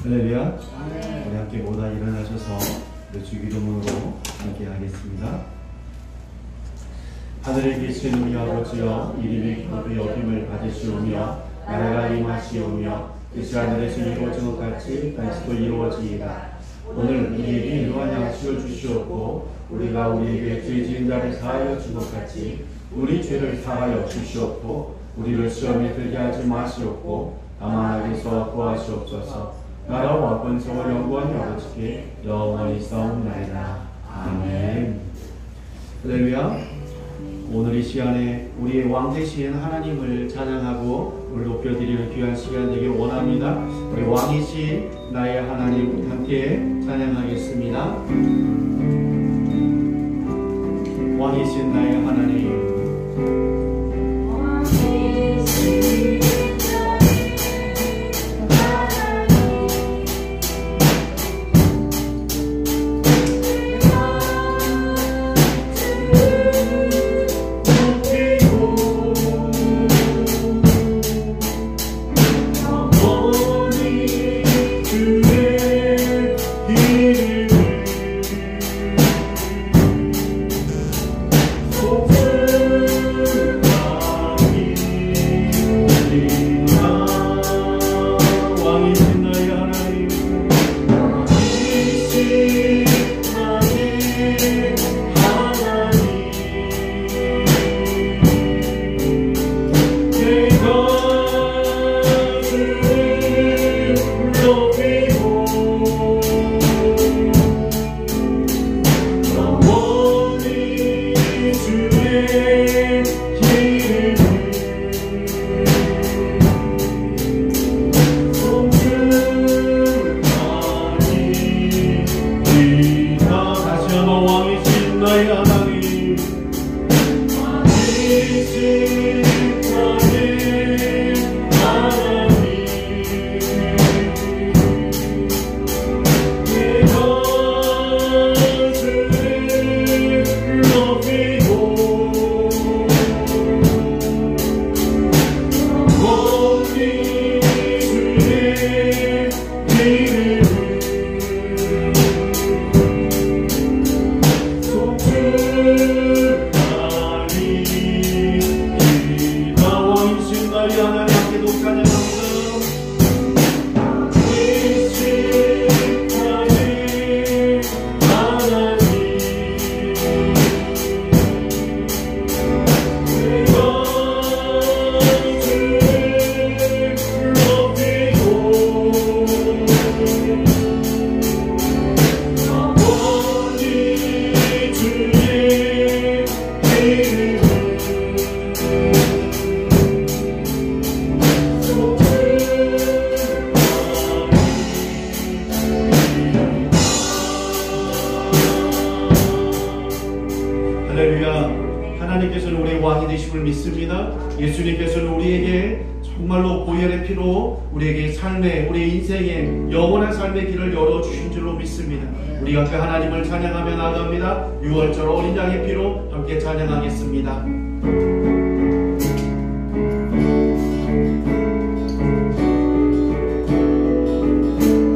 할렐루야. 우리 함께 모두 일어나셔서 주기도문으로 함께 하겠습니다. 하늘에 계신 우리 아버지여, 이름이 거듭 여김을 받으시오며 나라가 임하시오며 뜻이 하늘에서 이루어진 것 같이 땅에서도 이루어지이다. 오늘 우리에게 일용할 양식을 주시옵고 우리가 우리에게 죄 지은 자를 사하여 준 것 같이 우리 죄를 사하여 주시옵고 우리를 시험에 들게 하지 마시옵고 다만 악에서 구하시옵소서. 나라와 권세와 영광이 아버지께 영원히 싸움나이다. 아멘. 할렐루야. 오늘 이 시간에 우리의 왕 되신 하나님을 찬양하고 우리 높여드리는 귀한 시간 되길 원합니다. 우리 왕이신 나의 하나님 함께 찬양하겠습니다. 왕이신 나의 하나님. 예수님께서는 우리에게 정말로 보혈의 피로 우리에게 삶의, 우리 인생의 영원한 삶의 길을 열어주신 줄로 믿습니다. 우리 함께 하나님을 찬양하며 나아갑니다. 6월절 어린 양의 피로 함께 찬양하겠습니다.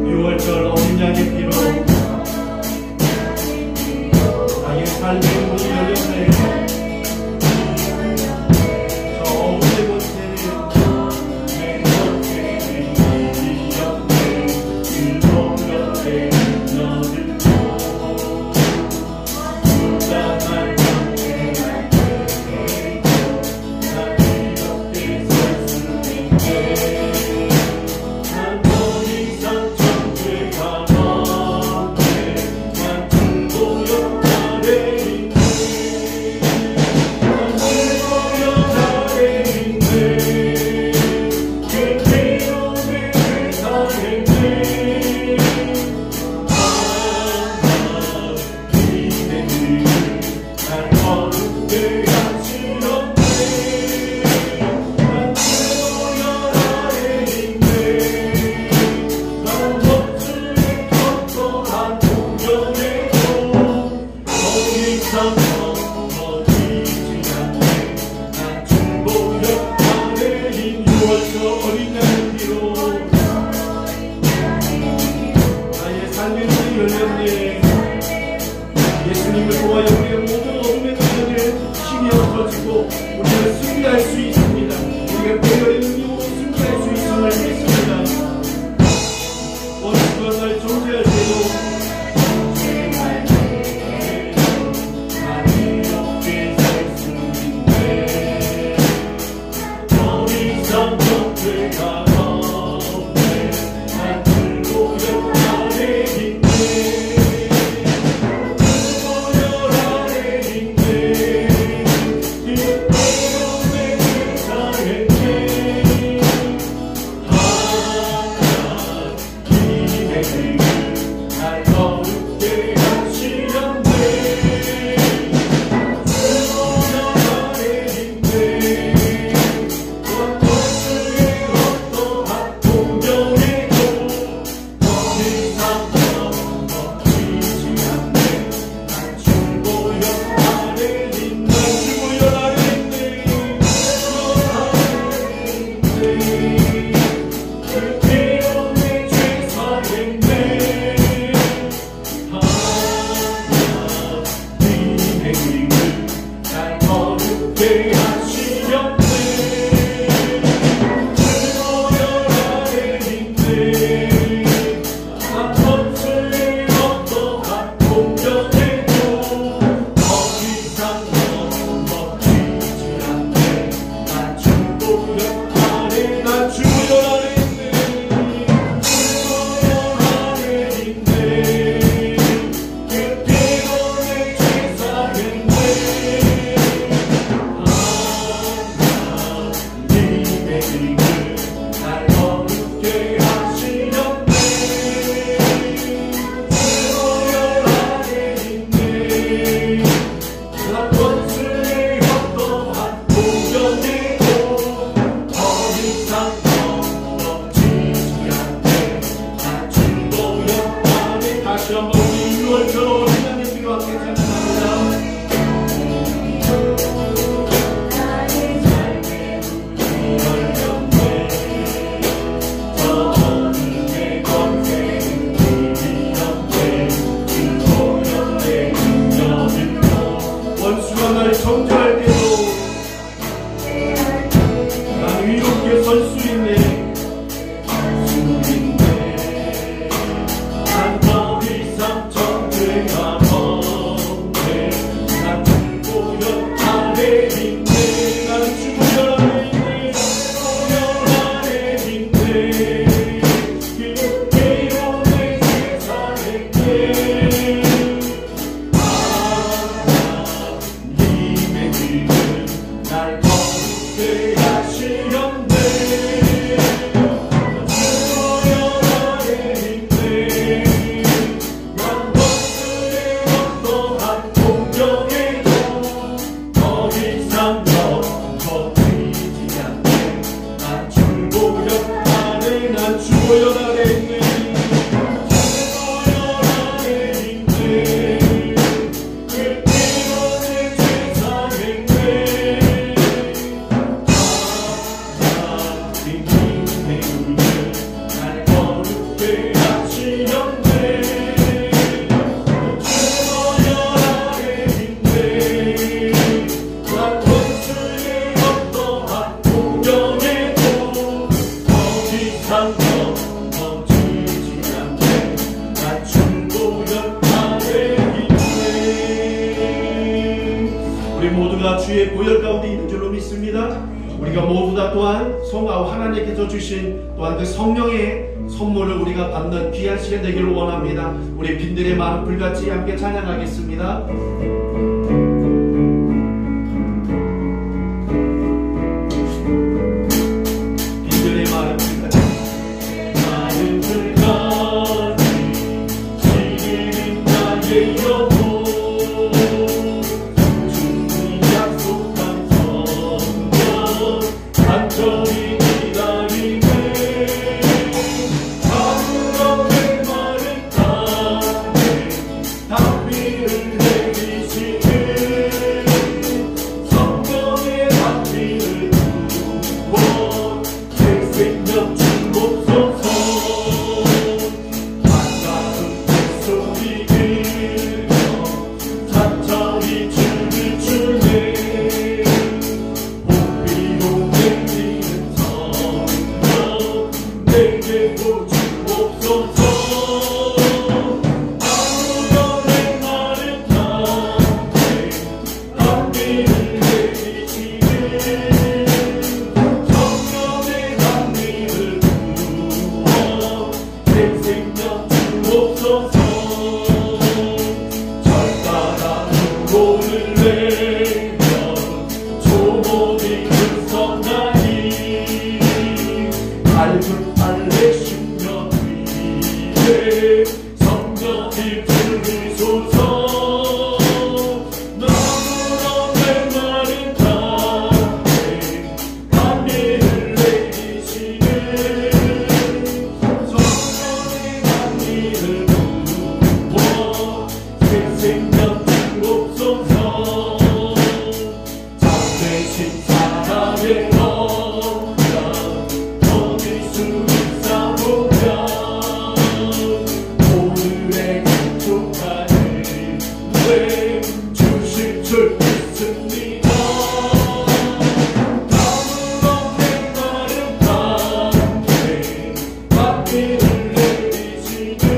6월절 어린 양의 피로 나의 삶의 문이 열렸네. 예수님을 통하여 우리의 모든 어둠의 근원을 힘이 엎어지고 우리가 승리할 수 있습니다. 우리가 보혈의 능력으로 승리할 수 있음을 믿습니다. 원수가 날 존재할 때도 더 이상 정죄가 항상 넘어지지 않게 낮춘 보혈 아래 있네. 우리 모두가 주의 보혈 가운데 있는 줄로 믿습니다. 우리가 모두 다 또한 성아와 하나님께서 주신 또한 그 성령의 선물을 우리가 받는 귀한 시간 되기를 원합니다. 우리 빈들의 마음 불같이 함께 찬양하겠습니다. 빈들의 마음 불같이 마음 불같이 지금 나의 영혼 주님 약속한 성령 간절히 기다리네. 아무런 말은 담대 담비를 내리시네. 성령의 담비를 부어 새 생명 주옵소서. 반가운 목소리 들려 찬찬히 춤을 추네. 복비로 내리는 성령 내게 주옵소서. 아무런의 말은 담대 담비를 내리시네. 성령의 담비를 부어 새 생명 주옵소서. 절따라 주로를 내며 조목이 불성하니 밝은 빨래 10년 위에 성령이 부르소서. 너무나 내 말은 담대 담비를 내리시네. 성령의 담비를 부어 새 생명 주옵소서. 잠대신 사랑의 영광 얻을 수 있사오면 오늘의 행복한 은혜 주실 줄 믿습니다. 아무런 내 말은 담대 담비를 내리시네.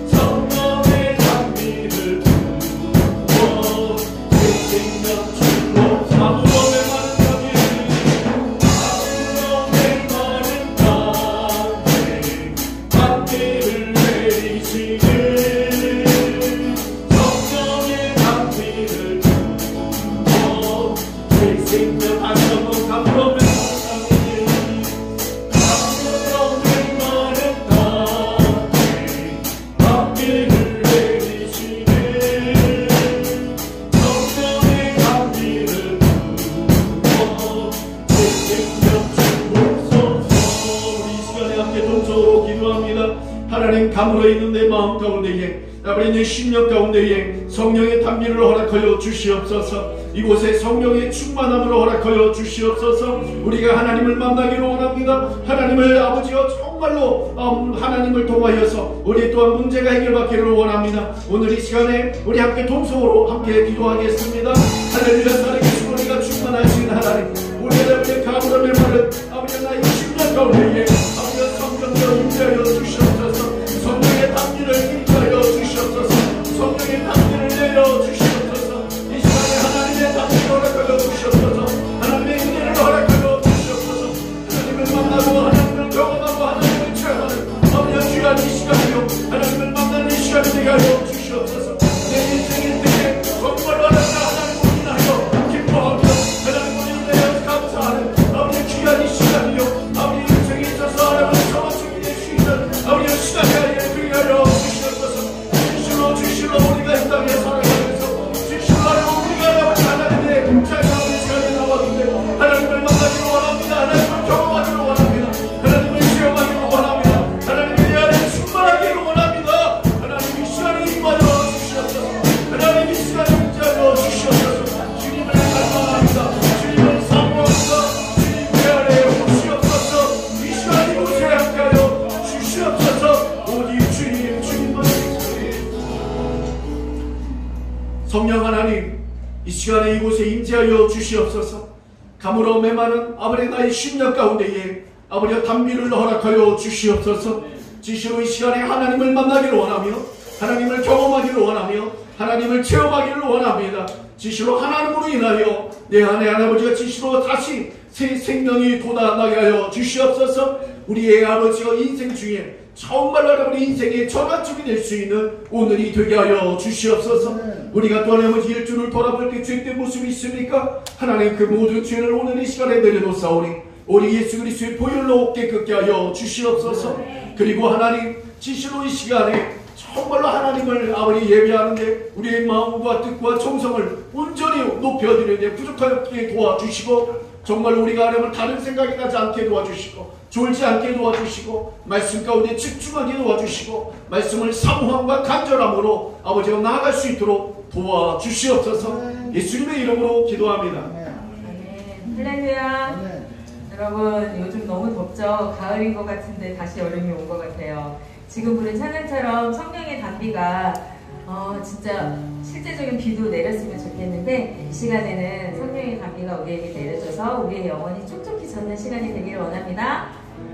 성령의 담비를 부어 새 생명 주옵소서. 아무런 내 말은 담비를 내리시네. 성령의 담비를 부어 새 생명 다시 한번 감동을 아무런 말은 담대 담비를 내리시네. 성령의 담비를 부어 새 생명 주옵소서. 우리 이 시간에 함께 동서로 기도합니다. 하나님, 감으로 있는 내 마음 가운데에 아버지 내 심령 가운데에 성령의 담비를 허락하여 주시옵소서. 이곳에 성령의 충만함을 허락하여 주시옵소서. 우리가 하나님을 만나기를 원합니다. 하나님을 아버지여 정말로 하나님을 통하여서 우리 또한 문제가 해결받기를 원합니다. 오늘 이 시간에 우리 함께 동성으로 함께 기도하겠습니다. 할렐루야. 살아계신 우리가 충만하신 하나님, 우리의 가물함의 말은 아버지 나의 심령 가운데에 아버지 성령으로 임재하여 주시옵소서. 성령의 담비를 임재하여 주시옵소서. 성령의 담비를 내려 주시옵소서. 이 시간에 하나님의 담비를 허락하여 주시옵소서. 하나님의 은혜를 허락하여 주시옵소서. 하나님을 만나고 하나님을 경험하고 하나님을 체험하는 아버지 귀한 이 시간이요 하나님을 만나는 이 시간이 되게 하여 주시옵소서. 내 인생의 때에 정말 하나님을 인하여 기뻐하며 하나님을 인하여 감사하는 아버지 귀한 이 시간이요 아버지 인생에 있어서 하나님을 성화시키는 시간 아버지 시간이 되게 하여 주시옵소서. 진실로 우리가 이 땅에 살아가면서 진실로 우리가 하나님의 자유로운 시간에 나왔는데 하나님을 만나기를 원합니다. 하나님을 경험하기를 원합니다. 하나님을 체험하기를 원합니다. 하나님의 안에 충만하기를 원합니다. 하나님 이 시간을 임하여 주시옵소서. 하나님 이 시간을 임하여 주시옵소서. 주님을 갈망합니다. 주님을 사모합니다. 주님의 안에 오시옵소서. 이 시간 이곳에 함께하여 주시옵소서. 오직 주님만 성령 하나님, 이 시간에 이곳에 임재하여 주시옵소서. 가물어 메마른 아버지 나의 심령 가운데에 아버지여 단비를 허락하여 주시옵소서. 지시로 이 시간에 하나님을 만나기를 원하며 하나님을 경험하기를 원하며 하나님을 체험하기를 원합니다. 지시로 하나님으로 인하여 내 안에 아버지가 지시로 다시 새 생명이 돋아나게 하여 주시옵소서. 우리의 아버지가 인생 중에 정말로 아버지 인생의 전환점이 될 수 있는 오늘이 되게 하여 주시옵소서. 우리가 또한 아버지 일주를 돌아볼 때 죄된 모습이 있습니까? 하나님 그 모든 죄를 오늘 이 시간에 내려놓사오니 우리 예수 그리스도의 보혈로 깨끗게 하여 주시옵소서. 그리고 하나님 지시로 이 시간에 정말로 하나님을 아버지 예배하는데 우리의 마음과 뜻과 정성을 온전히 높여드리는데 부족하게 도와주시고 정말로 우리가 하나님을 다른 생각이 나지 않게 도와주시고 졸지 않게 도와주시고 말씀 가운데 집중하게 도와주시고 말씀을 사모함과 간절함으로 아버지가 나아갈 수 있도록 도와주시옵소서. 예수님의 이름으로 기도합니다. 아멘. 할렐루야. 여러분 요즘 너무 덥죠? 가을인 것 같은데 다시 여름이 온 것 같아요. 지금 부른 찬양처럼 성령의 단비가 진짜 실제적인 비도 내렸으면 좋겠는데 이 시간에는 성령의 단비가 우리에게 내려져서 우리의 영혼이 촉촉히 젖는 시간이 되기를 원합니다.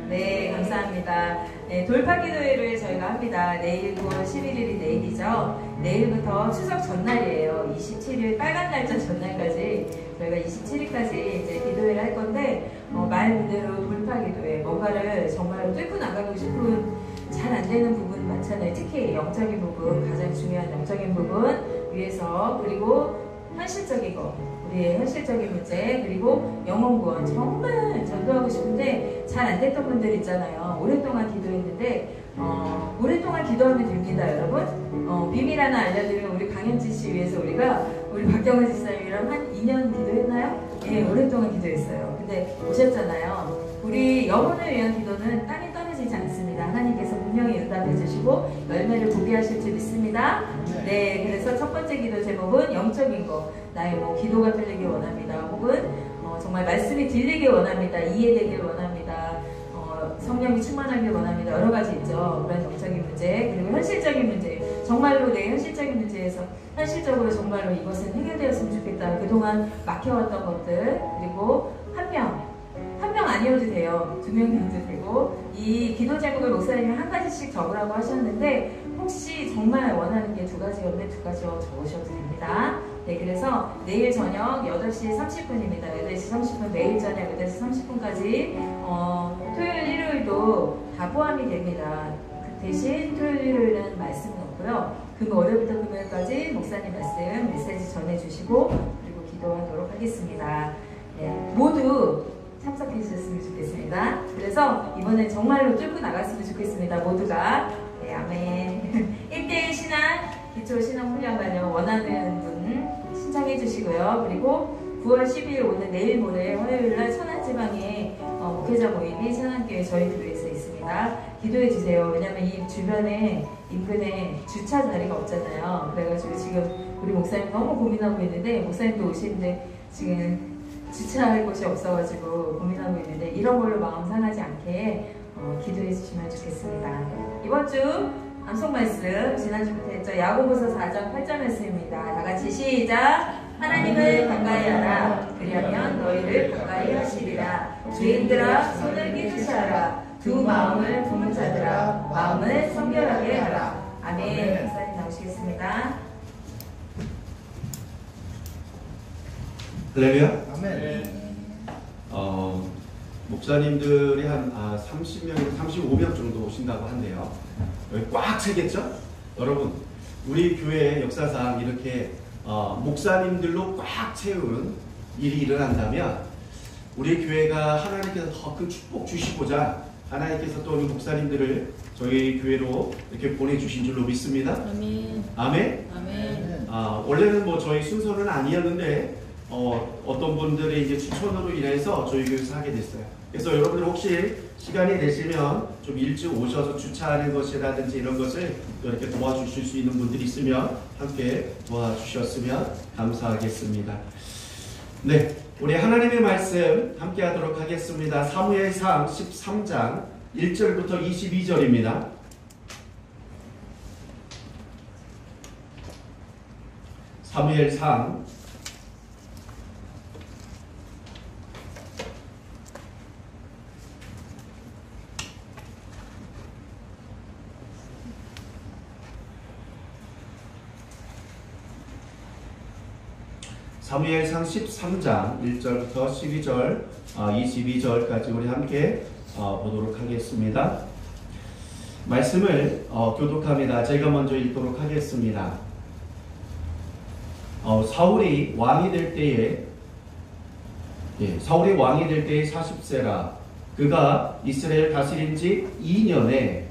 네, 감사합니다. 네, 돌파기도회를 저희가 합니다. 내일 9월 11일이 내일이죠. 내일부터 추석 전날이에요. 27일 빨간 날짜 전날까지 저희가 27일까지 이제 기도회를 할 건데 말 그대로 돌파기도회 뭔가를 정말 뚫고 나가고 싶은 잘 안 되는 부분 많잖아요. 특히 영적인 부분, 가장 중요한 영적인 부분 위해서 그리고 현실적인 거, 우리의 현실적인 문제 그리고 영혼 구원 정말 전도하고 싶은데 잘 안 됐던 분들 있잖아요. 오랫동안 기도했는데 오랫동안 기도하면 됩니다, 여러분. 비밀 하나 알려드리면 우리 강현지 씨 위해서 우리 박경은 집사님이랑 한 2년 기도했나요? 예, 오랫동안 기도했어요. 근데 오셨잖아요. 우리 영혼을 위한 기도는 땅에 떨어지지 않습니다. 하나님께서 분명히 응답해 주시고 열매를 보게 하실 줄 믿습니다. 네, 그래서 첫 번째 기도 제목은 영적인 거. 나의 기도가 들리길 원합니다. 혹은 정말 말씀이 들리길 원합니다. 이해되길 원합니다. 성령이 충만하길 원합니다. 여러 가지 있죠. 그런 영적인 문제 그리고 현실적인 문제. 정말로 내 현실적인 문제에서 현실적으로 정말로 이것은 해결되었으면 좋겠다. 그동안 막혀왔던 것들 그리고 한 명 아니어도 돼요. 2명이어도 되고 이 기도 제목을 목사님이 한 가지씩 적으라고 하셨는데 혹시 정말 원하는 게 2가지였는데 2가지 적으셔도 됩니다. 네, 그래서 내일 저녁 8시 30분입니다. 8시 30분 매일 저녁 8시 30분까지 토요일 일요일도 다 포함이 됩니다. 그 대신 토요일 일요일은 말씀은 없고요. 월요일부터 금요일까지 목사님 말씀 메시지 전해주시고 그리고 기도하도록 하겠습니다. 네, 모두 참석해 주셨으면 좋겠습니다. 그래서 이번에 정말로 뚫고 나갔으면 좋겠습니다. 모두가. 네, 아멘. 1대1 신앙, 기초 신앙 훈련관요. 원하는 분 신청해 주시고요. 그리고 9월 12일 오늘 내일 모레 화요일날 천안지방에 목회자 모임이 천안교회 저희 교회에서 있습니다. 기도해 주세요. 왜냐면 이 주변에 인근에 주차 자리가 없잖아요. 그래가지고 지금 우리 목사님 너무 고민하고 있는데 목사님도 오시는데 지금 주차할 곳이 없어가지고 고민하고 있는데 이런 걸로 마음 상하지 않게 기도해 주시면 좋겠습니다. 이번 주 암송 말씀 지난주부터 했죠. 야고보서 4장 8절 말씀입니다. 다 같이 시작. 하나님을 가까이 하라. 그리하면 너희를 가까이 하시리라. 죄인들아 손을 깨끗이 하라. 두 마음을 품은 자들아 마음을 성결하게 하라. 아멘. 목사님 나오시겠습니다. 할렐루야. 아멘. 목사님들이 한 30명, 35명 정도 오신다고 한대요. 여기 꽉 차겠죠? 여러분, 우리 교회 역사상 이렇게 목사님들로 꽉 채운 일이 일어난다면 우리 교회가 하나님께서 더 큰 축복 주시고자 하나님께서 또 우리 목사님들을 저희 교회로 이렇게 보내주신 줄로 믿습니다. 아멘. 아멘. 아멘. 원래는 저희 순서는 아니었는데 어떤 분들의 이제 추천으로 인해서 저희 교회에서 하게 됐어요. 그래서 여러분들 혹시 시간이 되시면 좀 일찍 오셔서 주차하는 것이라든지 이런 것을 이렇게 도와주실 수 있는 분들이 있으면 함께 도와주셨으면 감사하겠습니다. 네, 우리 하나님의 말씀 함께 하도록 하겠습니다. 사무엘상 13장 1절부터 22절입니다. 사무엘상 13장 사무엘상 13장 1절부터 12절, 22절까지 우리 함께 보도록 하겠습니다. 말씀을 교독합니다. 제가 먼저 읽도록 하겠습니다. 사울이 왕이 될 때에 40세라. 그가 이스라엘 다스린 지 2년에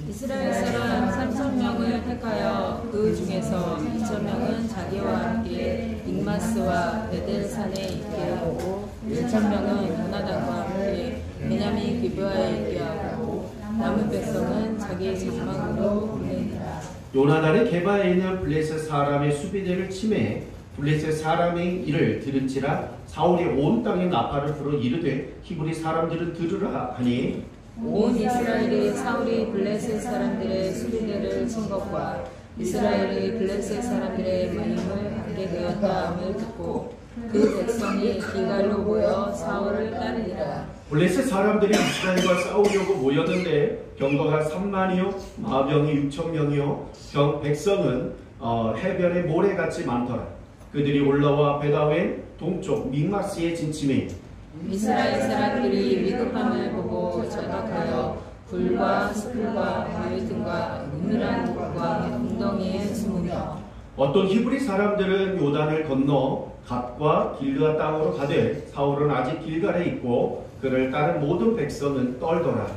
이스라엘 사람 3,000명을 택하여 그 중에서 2,000명은 자기와 함께 믹마스와 베델산에 있게 하고 1,000명은 요나단과 함께 베냐민 기브아에 있게 하고 남은 백성은 자기 장막으로 보내니라. 요나단이 게바에 있는 블레셋 사람의 수비대를 침해 블레셋 사람의 일을 들은지라 사울이 온 땅에 나팔을 불어 이르되 히브리 사람들은 들으라 하니 온 이스라엘이 사울이 블레셋 사람들의 수비대를 친 것과 이스라엘이 블레셋 사람들의 모임을 하게 되었다함을 듣고 그 백성이 길갈로 모여 사울을 따르니라. 블레셋 사람들이 이스라엘과 싸우려고 모였는데 병거가 3만이요 마병이 6,000명이요 백성은 해변의 모래같이 많더라. 그들이 올라와 베다웬 동쪽 믹마스에 진침해 이스라엘 사람들이 위급함을 보고 절박하여 불과 숯불과 물 등과 은밀한 곳과 웅덩이에 숨으며 어떤 히브리 사람들은 요단을 건너 갓과 길르아 땅으로 가되 사울은 아직 길갈에 있고 그를 따른 모든 백성은 떨더라.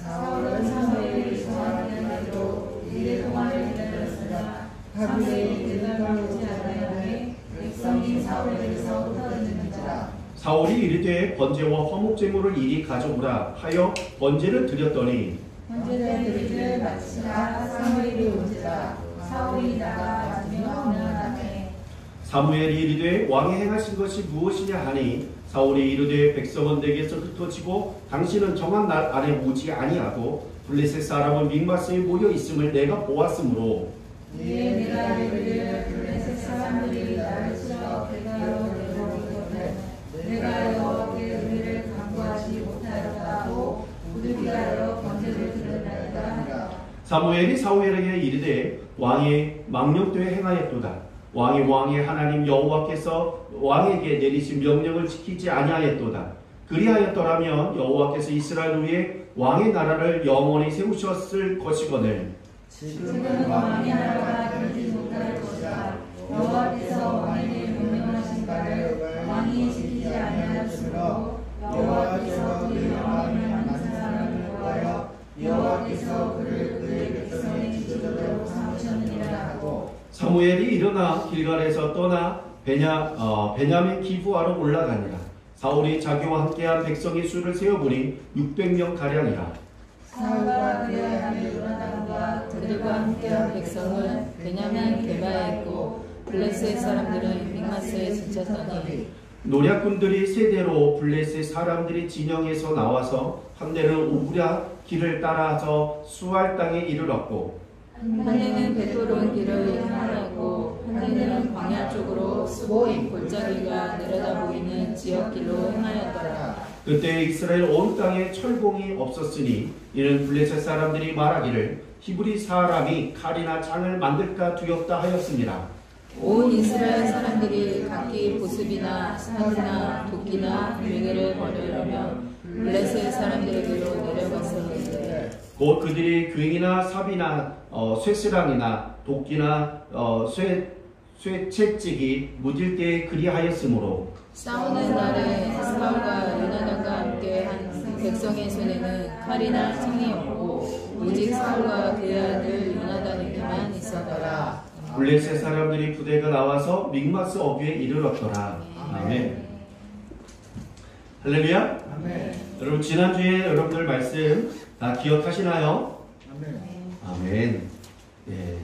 사울은 사무엘이 정하는 대로 이의 동안을 기다렸으나 사무엘이 길갈로 오지 아니하니 백성이 사울에게서 흩어지는지라. 사울이 이르되 번제와 화목제물을 이리 가져오라 하여 번제를 드렸더니 번제를 드리기를 마치자 사무엘이 온지라. 사울이 나가 맞으며 명하되 사무엘이 이르되 왕이 행하신 것이 무엇이냐 하니 사울이 이르되 백성은 내게서 흩어지고 당신은 정한 날 안에 오지 아니하고 블레셋 사람은 믹마스에 모여 있음을 내가 보았으므로 이에 내가 이르기를 블레셋 사람들이 나를 치러 길갈로 내려오거든 내가 여호와께 은혜를 간구하지 못하였다고 부득이하여 번제를 드렸나이다 하라. 사무엘이 사울에게 이르되 왕이 망령되에 행하였도다. 왕의 하나님 여호와께서 왕에게 내리신 명령을 지키지 아니하였도다. 그리하였더라면 여호와께서 이스라엘 위에 왕의 나라를 영원히 세우셨을 것이거늘 지금은 왕의 나라가 되지 못할 것이다. 여호와께서 왕에게 명령하신 바를 왕이 지키지 아니하였으므로 여호와께서 그 영광을 만난 사람을 구하여 여호와께서 그를 그의 백성의 지도자로 삼으셨느니라 하고 사무엘이 일어나 길갈에서 떠나 베냐민 기브아로 올라가니라. 사울이 자기와 함께한 백성의 수를 세어보니 600명 가량이라. 사울과 그의 아들 요나단과 그들과 함께한 백성은 베냐민 게바에 있고 블레셋 사람들은 믹마스에 지쳤더니 노략군들이 세대로 블레셋 사람들이 진영에서 나와서 한 대는 오브랴 길을 따라서 수알 땅에 이르렀고 한 대는 베토론 길을 향하였고 한 대는 광야 쪽으로 스보임 골짜기가 내려다 보이는 지역길로 행하였더라. 그때 이스라엘 온 땅에 철봉이 없었으니 이는 블레셋 사람들이 말하기를 히브리 사람이 칼이나 창을 만들까 두렵다 하였습니다. 온 이스라엘 사람들이 각기 보습이나 삽이나 도끼나 맹해를 버리려면 블레셋 사람들에게로 내려갔었는데 곧 그들이 굉이나 삽이나 쇠스랑이나 도끼나 쇠채찍이 무딜 때에 그리하였으므로 싸우는 날에 사울과 요나단과 함께 한 백성의 손에는 칼이나 창이 없고 오직 사울과 그의 아들 요나단에게만 있었더라. 블레셋 사람들이 부대가 나와서 믹마스 어귀에 이르렀더라. 아멘. 할렐루야. 아멘. 여러분 지난주에 여러분들 말씀 다 기억하시나요? 아멘. 아멘. 예,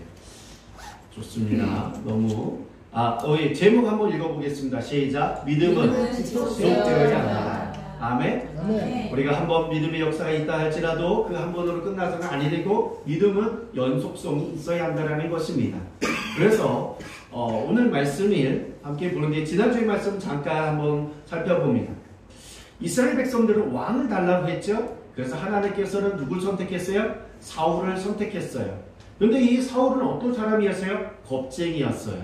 좋습니다. 너무 제목 한번 읽어보겠습니다. 시작. 믿음은 지속되어야 한다. 아멘. 아멘. 우리가 한번 믿음의 역사가 있다 할지라도 그 한 번으로 끝나서는 아니 되고 믿음은 연속성이 있어야 한다는 것입니다. 그래서 오늘 말씀을 함께 보는데 지난주의 말씀 잠깐 한번 살펴봅니다. 이스라엘 백성들은 왕을 달라고 했죠. 그래서 하나님께서는 누굴 선택했어요? 사울을 선택했어요. 그런데 이 사울은 어떤 사람이었어요? 겁쟁이였어요.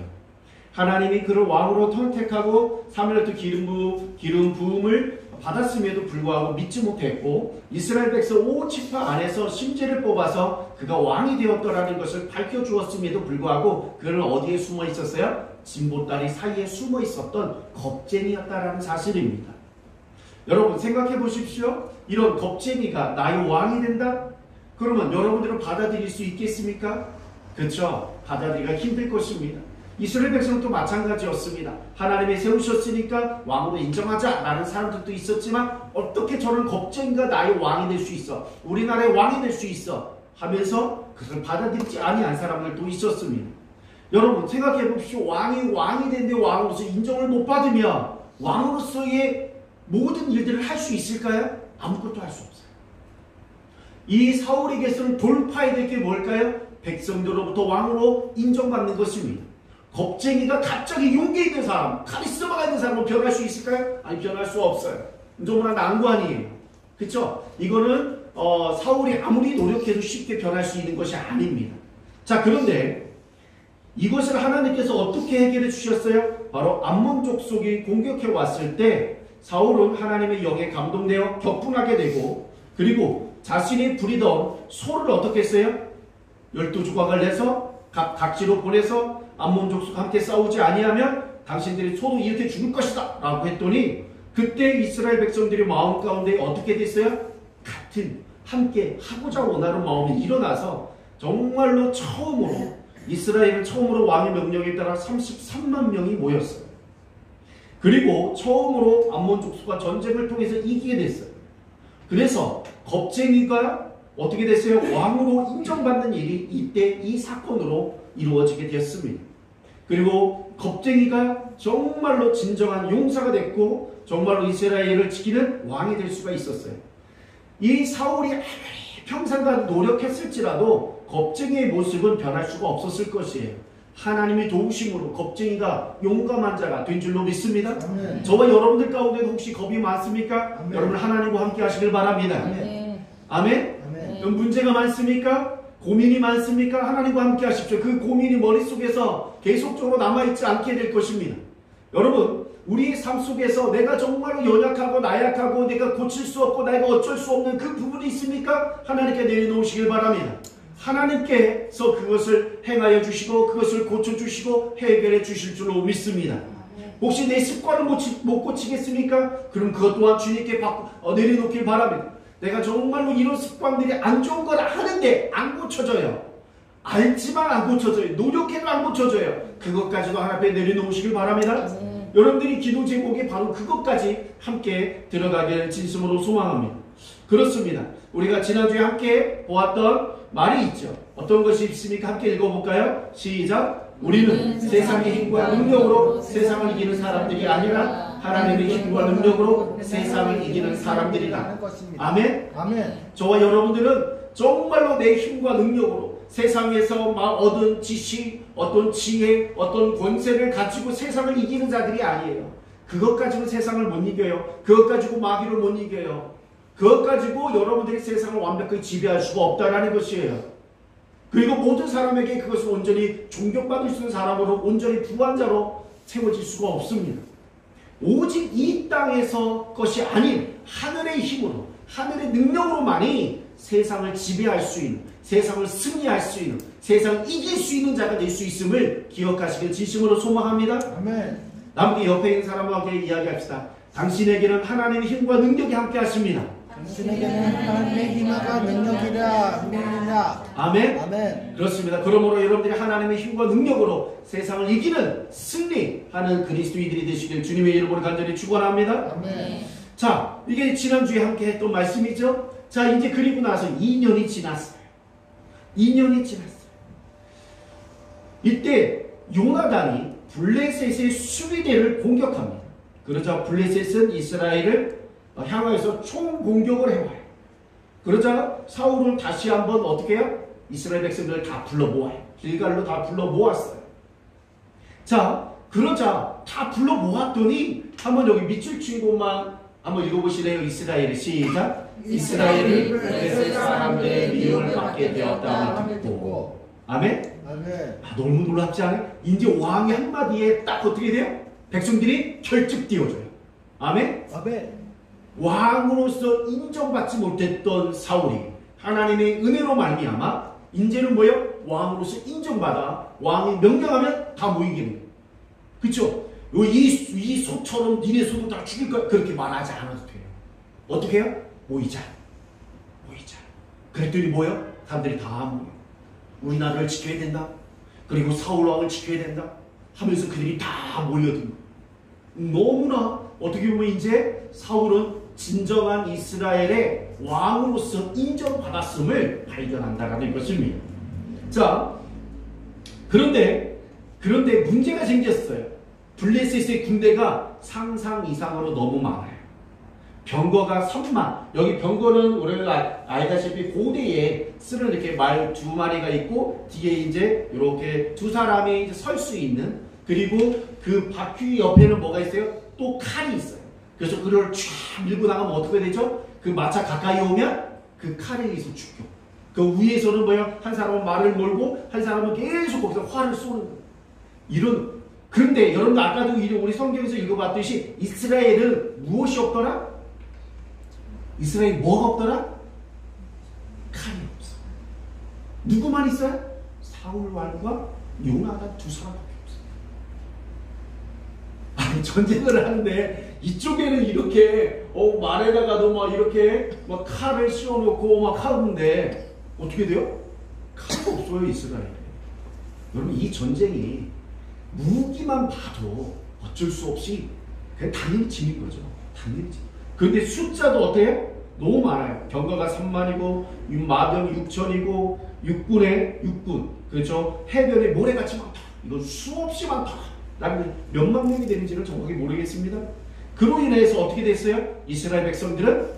하나님이 그를 왕으로 선택하고 사무엘부터 기름 부음을 받았음에도 불구하고 믿지 못했고 이스라엘 백성 5지파 안에서 심지를 뽑아서 그가 왕이 되었더라는 것을 밝혀주었음에도 불구하고 그는 어디에 숨어 있었어요? 진보다리 사이에 숨어 있었던 겁쟁이였다라는 사실입니다. 여러분 생각해 보십시오. 이런 겁쟁이가 나의 왕이 된다? 그러면 여러분들은 받아들일 수 있겠습니까? 그렇죠. 받아들이기가 힘들 것입니다. 이스라엘 백성도 마찬가지였습니다. 하나님이 세우셨으니까 왕으로 인정하자라는 사람들도 있었지만 어떻게 저런 겁쟁이가 나의 왕이 될 수 있어? 우리나라의 왕이 될 수 있어? 하면서 그것을 받아들이지 아니한 사람들도 있었습니다. 여러분 생각해 보십시오. 왕이 된데 왕으로서 인정을 못 받으면 왕으로서의 모든 일들을 할 수 있을까요? 아무것도 할 수 없어요. 이 사울에게서는 돌파해야 될 게 뭘까요? 백성들로부터 왕으로 인정받는 것입니다. 겁쟁이가 갑자기 용기 있는 사람, 카리스마가 있는 사람은 변할 수 있을까요? 아니, 변할 수 없어요. 너무나 난관이에요. 그쵸? 이거는 사울이 아무리 노력해도 쉽게 변할 수 있는 것이 아닙니다. 자, 그런데 이것을 하나님께서 어떻게 해결해 주셨어요? 바로 암몬 족속이 공격해 왔을 때 사울은 하나님의 영에 감동되어 격분하게 되고 그리고 자신이 부리던 소를 어떻게 했어요? 12조각을 내서 각지로 보내서 암몬 족속과 함께 싸우지 아니하면 당신들이 소도 이렇게 죽을 것이다 라고 했더니 그때 이스라엘 백성들의 마음 가운데 어떻게 됐어요? 같은 함께 하고자 원하는 마음이 일어나서 정말로 이스라엘은 처음으로 왕의 명령에 따라 33만 명이 모였어요. 그리고 처음으로 암몬 족속과 전쟁을 통해서 이기게 됐어요. 그래서 겁쟁이가 어떻게 됐어요? 왕으로 인정받는 일이 이때 이 사건으로 이루어지게 되었습니다. 그리고 겁쟁이가 정말로 진정한 용사가 됐고 정말로 이스라엘을 지키는 왕이 될 수가 있었어요. 이 사울이 아무리 평생간 노력했을지라도 겁쟁이의 모습은 변할 수가 없었을 것이에요. 하나님의 도우심으로 겁쟁이가 용감한 자가 된 줄로 믿습니다. 아멘. 저와 여러분들 가운데도 혹시 겁이 많습니까? 아멘. 여러분 하나님과 함께 하시길 바랍니다. 아멘. 아멘? 아멘. 문제가 많습니까? 고민이 많습니까? 하나님과 함께 하십시오. 그 고민이 머릿속에서 계속적으로 남아있지 않게 될 것입니다. 여러분 우리의 삶 속에서 내가 정말로 연약하고 나약하고 내가 고칠 수 없고 내가 어쩔 수 없는 그 부분이 있습니까? 하나님께 내려놓으시길 바랍니다. 하나님께서 그것을 행하여 주시고 그것을 고쳐주시고 해결해 주실 줄로 믿습니다. 혹시 내 습관을 못 고치겠습니까? 그럼 그것 또한 주님께 내려놓길 바랍니다. 내가 정말로 이런 습관들이 안 좋은 걸 아는데 안 고쳐져요. 알지만 안 고쳐져요. 노력해도 안 고쳐져요. 그것까지도 하나님 앞에 내려놓으시길 바랍니다. 여러분들이 기도 제목이 바로 그것까지 함께 들어가길 진심으로 소망합니다. 그렇습니다. 우리가 지난주에 함께 보았던 말이 있죠. 어떤 것이 있습니까? 함께 읽어볼까요? 시작! 우리는 세상의 힘과 능력으로 세상을 이기는 사람들이 아니라 하나님의 힘과 능력으로 세상을 이기는 사람들이다. 아멘? 아멘. 저와 여러분들은 정말로 내 힘과 능력으로 세상에서 얻은 지식, 어떤 지혜, 어떤 권세를 가지고 세상을 이기는 자들이 아니에요. 그것 가지고 세상을 못 이겨요. 그것 가지고 마귀를 못 이겨요. 그것 가지고 여러분들이 세상을 완벽하게 지배할 수가 없다는 것이에요. 그리고 모든 사람에게 그것을 온전히 존경받을 수 있는 사람으로 온전히 부한자로 세워질 수가 없습니다. 오직 이 땅에서 것이 아닌 하늘의 힘으로 하늘의 능력으로만이 세상을 지배할 수 있는 세상을 승리할 수 있는 세상을 이길 수 있는 자가 될 수 있음을 기억하시길 진심으로 소망합니다. 아멘. 남에게 옆에 있는 사람에게 이야기합시다. 당신에게는 하나님의 힘과 능력이 함께 하십니다. 당신에게는 하나님의 힘과 능력이라. 아멘? 아멘. 그렇습니다. 그러므로 여러분들이 하나님의 힘과 능력으로 세상을 이기는 승리하는 그리스도인들이 되시길 주님의 이름으로 간절히 축원합니다. 아멘. 자, 이게 지난주에 함께 했던 말씀이죠. 자, 이제 그리고 나서 2년이 지났어요. 2년이 지났어요. 이때 요나단이 블레셋의 수비대를 공격합니다. 그러자 블레셋은 이스라엘을 향하여서 총공격을 해와요. 그러자 사울은 다시 한번 어떻게 해요? 이스라엘 백성들을 다 불러 모아요. 길갈로 다 불러 모았어요. 자, 그러자 다 불러 모았더니 한번 여기 밑줄 친 곳만 한번 읽어보실래요? 이스라엘의 시작. 이스라엘이 블레셋 사람들의 미움을 받게 되었다고 듣고. 아멘? 아멘. 너무 놀랍지 않아요? 이제 왕의 한마디에 딱 어떻게 돼요? 백성들이 결집되어져요. 아멘? 아멘. 왕으로서 인정받지 못했던 사울이 하나님의 은혜로 말미암아 이제는 뭐예요? 왕으로서 인정받아 왕이 명령하면 다 모이게 돼요. 그렇죠? 이 소처럼 니네 소도 다 죽일 거야. 그렇게 말하지 않아도 돼요. 어떻게 해요? 모이자. 그랬더니 뭐예요? 사람들이 다 모여. 우리 나라를 지켜야 된다. 그리고 사울 왕을 지켜야 된다. 하면서 그들이 다 몰려든 거예요. 너무나 어떻게 보면 이제 사울은 진정한 이스라엘의 왕으로서 인정받았음을 발견한다라는 것입니다. 자, 그런데 문제가 생겼어요. 블레셋의 군대가 상상 이상으로 너무 많아요. 병거가 3만. 여기 병거는 우리가 알다시피 고대에 쓰는 이렇게 말 2마리가 있고 뒤에 이제 이렇게 2사람이 이제 설 수 있는, 그리고 그 바퀴 옆에는 뭐가 있어요? 또 칼이 있어요. 그래서 그걸 쫙 밀고 나가면 어떻게 되죠? 그 마차 가까이 오면 그 칼에 의해서 죽여. 그 위에서는 뭐야? 한 사람은 말을 몰고 한 사람은 계속 거기서 활을 쏘는 거예요. 이런. 그런데 여러분 아까도 우리 성경에서 읽어봤듯이 이스라엘은 무엇이 없더라? 이스라엘이 뭐가 없더라? 칼이 없어. 누구만 있어요? 사울 왕과 요나단 2사람밖에 없어요. 아니, 전쟁을 하는데 이쪽에는 이렇게 말에다가도 막 이렇게 막 칼을 씌워놓고 막 하는데 어떻게 돼요? 칼이 없어요, 이스라엘에. 여러분, 이 전쟁이 무기만 봐도 어쩔 수 없이 그냥 당연히 지는 거죠. 당연히 지는. 그런데 숫자도 어때요? 너무 많아요. 병거가 3만이고 마병 6천이고 육군, 그렇죠? 해변에 모래같이 많다. 이건 수없이 많다. 나는 몇만 명이 되는지는 정확히 모르겠습니다. 그로 인해서 어떻게 됐어요? 이스라엘 백성들은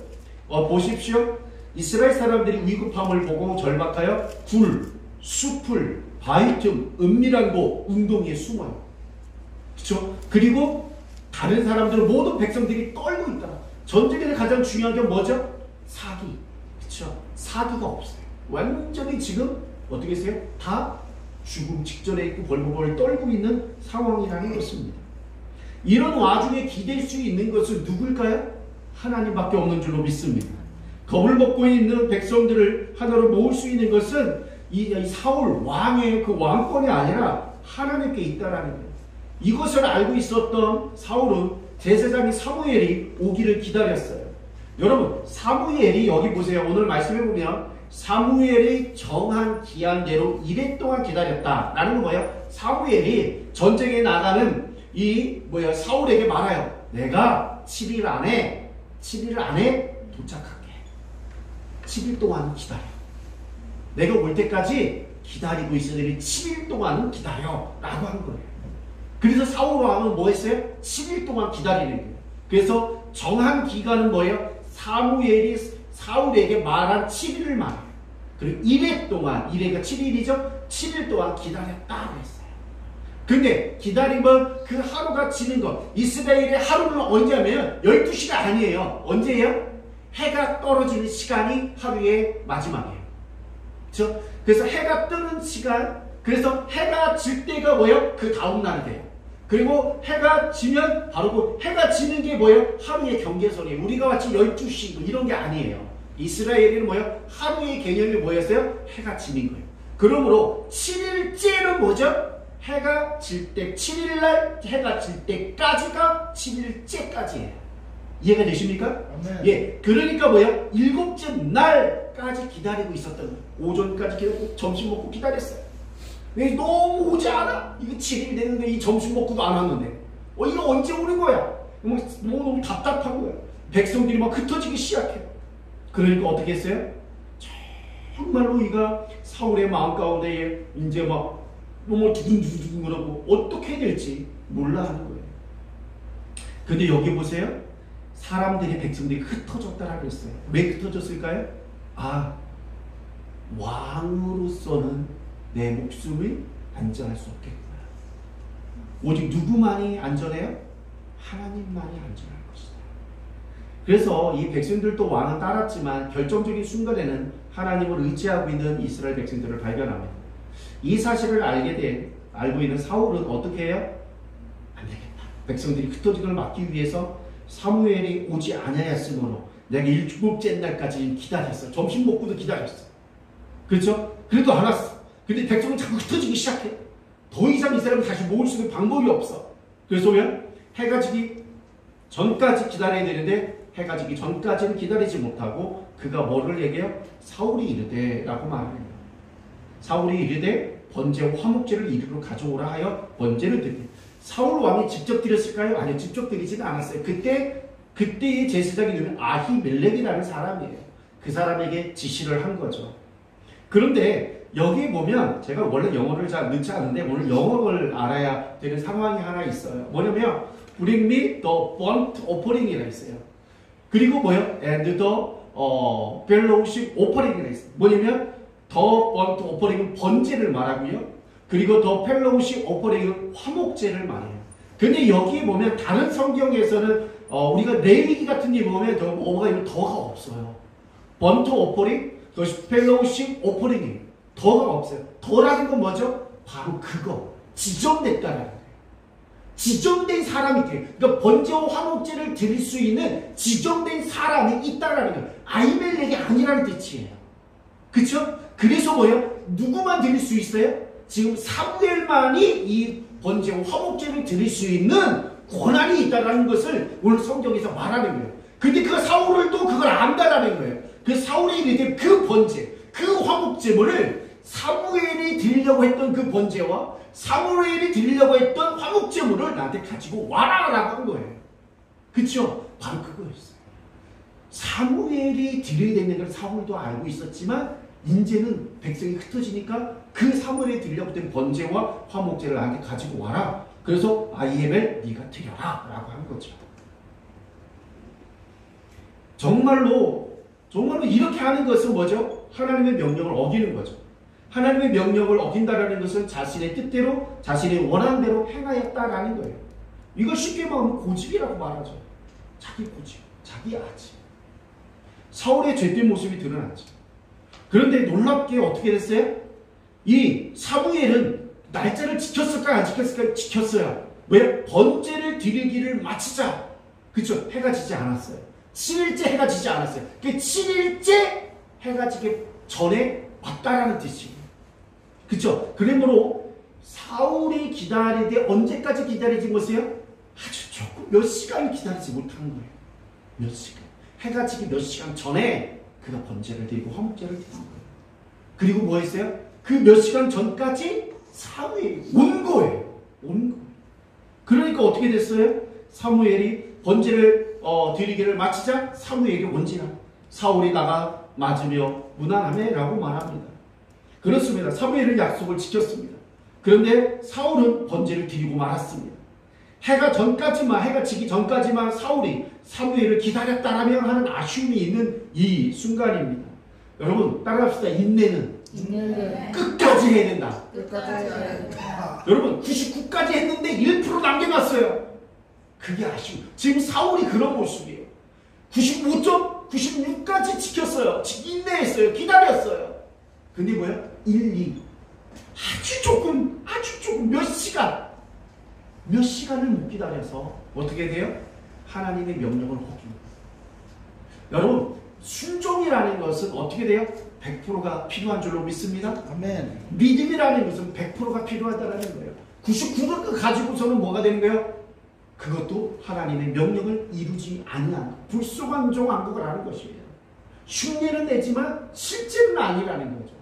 보십시오. 이스라엘 사람들이 위급함을 보고 절박하여 굴, 숲을, 바위 틈, 은밀한 곳, 웅덩이에 숨어요. 그렇죠? 그리고 다른 사람들은 모든 백성들이 떨고 있다. 전쟁에서 가장 중요한 게 뭐죠? 사기. 그렇죠? 사기가 없어요. 완전히 지금 어떻게 했어요? 다 죽음 직전에 있고 벌벌벌 떨고 있는 상황이라는 것입니다. 이런 와중에 기댈 수 있는 것은 누굴까요? 하나님밖에 없는 줄로 믿습니다. 겁을 먹고 있는 백성들을 하나로 모을 수 있는 것은 이 사울 왕의 그 왕권이 아니라 하나님께 있다라는 거예요. 이것을 알고 있었던 사울은 제사장인 사무엘이 오기를 기다렸어요. 여러분, 사무엘이 여기 보세요. 오늘 말씀해 보면 사무엘이 정한 기한대로 1회 동안 기다렸다라는 거 뭐예요? 사무엘이 전쟁에 나가는 사울에게 말해요. 내가 7일 안에 도착할게. 7일 동안 기다려. 내가 올 때까지 기다리고 있으니 7일 동안은 기다려 라고 한 거예요. 그래서 사울 왕은 뭐 했어요? 7일 동안 기다리는 거예요. 그래서 정한 기간은 뭐예요? 사무엘이 사울에게 말한 7일을 말해요. 그리고 1회 동안, 1회가 7일이죠? 7일 동안 기다렸다고 했어요. 근데 기다리면 그 하루가 지는 것. 이스라엘의 하루는 언제냐면 12시가 아니에요. 언제예요? 해가 떨어지는 시간이 하루의 마지막이에요. 그렇죠? 그래서 해가 뜨는 시간, 그래서 해가 질 때가 뭐예요? 그 다음 날이 돼요. 그리고 해가 지면 바로 그 해가 지는 게 뭐예요? 하루의 경계선이에요. 우리가 마치 12시 이런 게 아니에요. 이스라엘에는 뭐예요? 하루의 개념이 뭐였어요? 해가 지는 거예요. 그러므로 7일째는 뭐죠? 해가 질 때, 7일날 해가 질 때까지가 7일째까지예요. 이해가 되십니까? 아멘. 예, 그러니까 뭐예요? 7째 날까지 기다리고 있었던 거예요. 오전까지 기다리고 점심 먹고 기다렸어요. 왜 너무 오지 않아? 이거 7일 됐는데 이 점심 먹고도 안 왔는데 이거 언제 오는 거야? 너무 답답한 거야. 백성들이 막 흩어지기 시작해요. 그러니까 어떻게 했어요? 정말로 이가 사울의 마음 가운데 이제 막 너무 두근두근 그러고 어떻게 해야 될지 몰라 하는 거예요. 근데 여기 보세요. 사람들이 백성들이 흩어졌다라고 했어요. 왜 흩어졌을까요? 왕으로서는 내 목숨을 안전할 수 없겠구나. 오직 누구만이 안전해요? 하나님만이 안전할 것이다. 그래서 이 백성들도 왕은 따랐지만 결정적인 순간에는 하나님을 의지하고 있는 이스라엘 백성들을 발견합니다. 이 사실을 알고 있는 사울은 어떻게 해요? 안 되겠다. 백성들이 흩어진 걸 막기 위해서 사무엘이 오지 아니하였으므로 내가 일곱째 날까지 기다렸어. 점심 먹고도 기다렸어. 그렇죠? 그래도 안 왔어. 근데 백성은 자꾸 흩어지기 시작해. 더 이상 이 사람을 다시 모을 수 있는 방법이 없어. 그래서 왜? 해가 지기 전까지 기다려야 되는데 해가 지기 전까지는 기다리지 못하고 그가 뭐를 얘기해요? 사울이 이르되 라고 말해요. 사울이 이르되 번제와 화목제를 이리로 가져오라 하여 번제를 드리되 사울 왕이 직접 드렸을까요? 아니요, 직접 드리지는 않았어요. 그때의 제사장이 누구는 아히멜렉이라는 사람이에요. 그 사람에게 지시를 한 거죠. 그런데 여기 보면 제가 원래 영어를 잘 넣지 않는데 오늘 영어를 알아야 되는 상황이 하나 있어요. 뭐냐면 Bring me the burnt offering이라 있어요. 그리고 뭐요? And the fellowship offering이라 있어요. 뭐냐면 더 번트 오퍼링은 번제를 말하고요. 그리고 더 펠로우십 오퍼링은 화목제를 말해요. 근데 여기 보면 다른 성경에서는 우리가 레위기 같은 데 보면 더 뭐가 있는 더가 없어요. 번트 오퍼링, 더 펠로우십 오퍼링이 더가 없어요. 더라는 건 뭐죠? 바로 그거 지정됐다라는 거예요. 지정된 사람이 돼요. 그러니까 번제와 화목제를 드릴 수 있는 지정된 사람이 있다라는 거예요. 아히멜렉이 아니라는 뜻이에요. 그쵸? 그래서 뭐예요? 누구만 드릴 수 있어요? 지금 사무엘만이 이 번제와 화목제를 드릴 수 있는 권한이 있다는 것을 오늘 성경에서 말하는 거예요. 근데 그 사울을 또 그걸 안다라는 거예요. 그 사울이 이르되 그 번제, 그 화목제물을 사무엘이 드리려고 했던 그 번제와 사무엘이 드리려고 했던 화목제물을 나한테 가지고 와라라고 한 거예요. 그쵸? 바로 그거였어요. 사무엘이 드려야 되는 걸 사울도 알고 있었지만 이제는 백성이 흩어지니까 그 사무엘이 드리려고 했던 번제와 화목제를 나한테 가지고 와라. 그래서 아히멜 네가 드려라 라고 한 거죠. 정말로 이렇게 하는 것은 뭐죠? 하나님의 명령을 어기는 거죠. 하나님의 명령을 어긴다라는 것은 자신의 뜻대로 자신의 원하는 대로 행하였다라는 거예요. 이걸 쉽게 말하면 고집이라고 말하죠. 자기 고집, 자기 아집. 사울의 죄된 모습이 드러났죠. 그런데 놀랍게 어떻게 됐어요? 이 사무엘은 날짜를 지켰을까요? 안 지켰을까요? 지켰어요. 왜? 번제를 드리기를 마치자. 그쵸? 해가 지지 않았어요. 7일째 해가 지지 않았어요. 그 7일째 해가 지기 전에 왔다라는 뜻이에요. 그쵸? 그러므로 사울이 기다리되 언제까지 기다리지 못해요? 아주 조금 몇 시간을 기다리지 못한 거예요. 몇 시간. 해가 지기 몇 시간 전에 그가 번제를 드리고 화목제를 드린 거예요. 그리고 뭐 했어요? 그 몇 시간 전까지 사무엘이 온 거예요. 온 거예요. 그러니까 어떻게 됐어요? 사무엘이 번제를 드리기를 마치자 사무엘이 온지라 사울이 나가 맞으며 무난하네 라고 말합니다. 그렇습니다. 사무엘은 약속을 지켰습니다. 그런데 사울은 번제를 드리고 말았습니다. 해가 지기 전까지만 사울이 사무엘을 기다렸다라면 하는 아쉬움이 있는 이 순간입니다. 여러분 따라합시다. 인내는 끝까지 해야 된다. 여러분 99까지 했는데 1% 남겨놨어요. 그게 아쉬움. 지금 사울이 그런 모습이에요. 95.96까지 지켰어요. 인내했어요. 기다렸어요. 근데 뭐야? 1, 2 아주 조금 몇 시간을 못 기다려서 어떻게 돼요? 하나님의 명령을 어깁니다. 여러분 순종이라는 것은 어떻게 돼요? 100%가 필요한 줄로 믿습니다. 아멘. 믿음이라는 것은 100%가 필요하다는 거예요. 99를 가지고서는 뭐가 되는 거예요? 그것도 하나님의 명령을 이루지 아니한 불소관종왕국을 하는 것이에요. 흉내는 내지만 실제는 아니라는 거죠.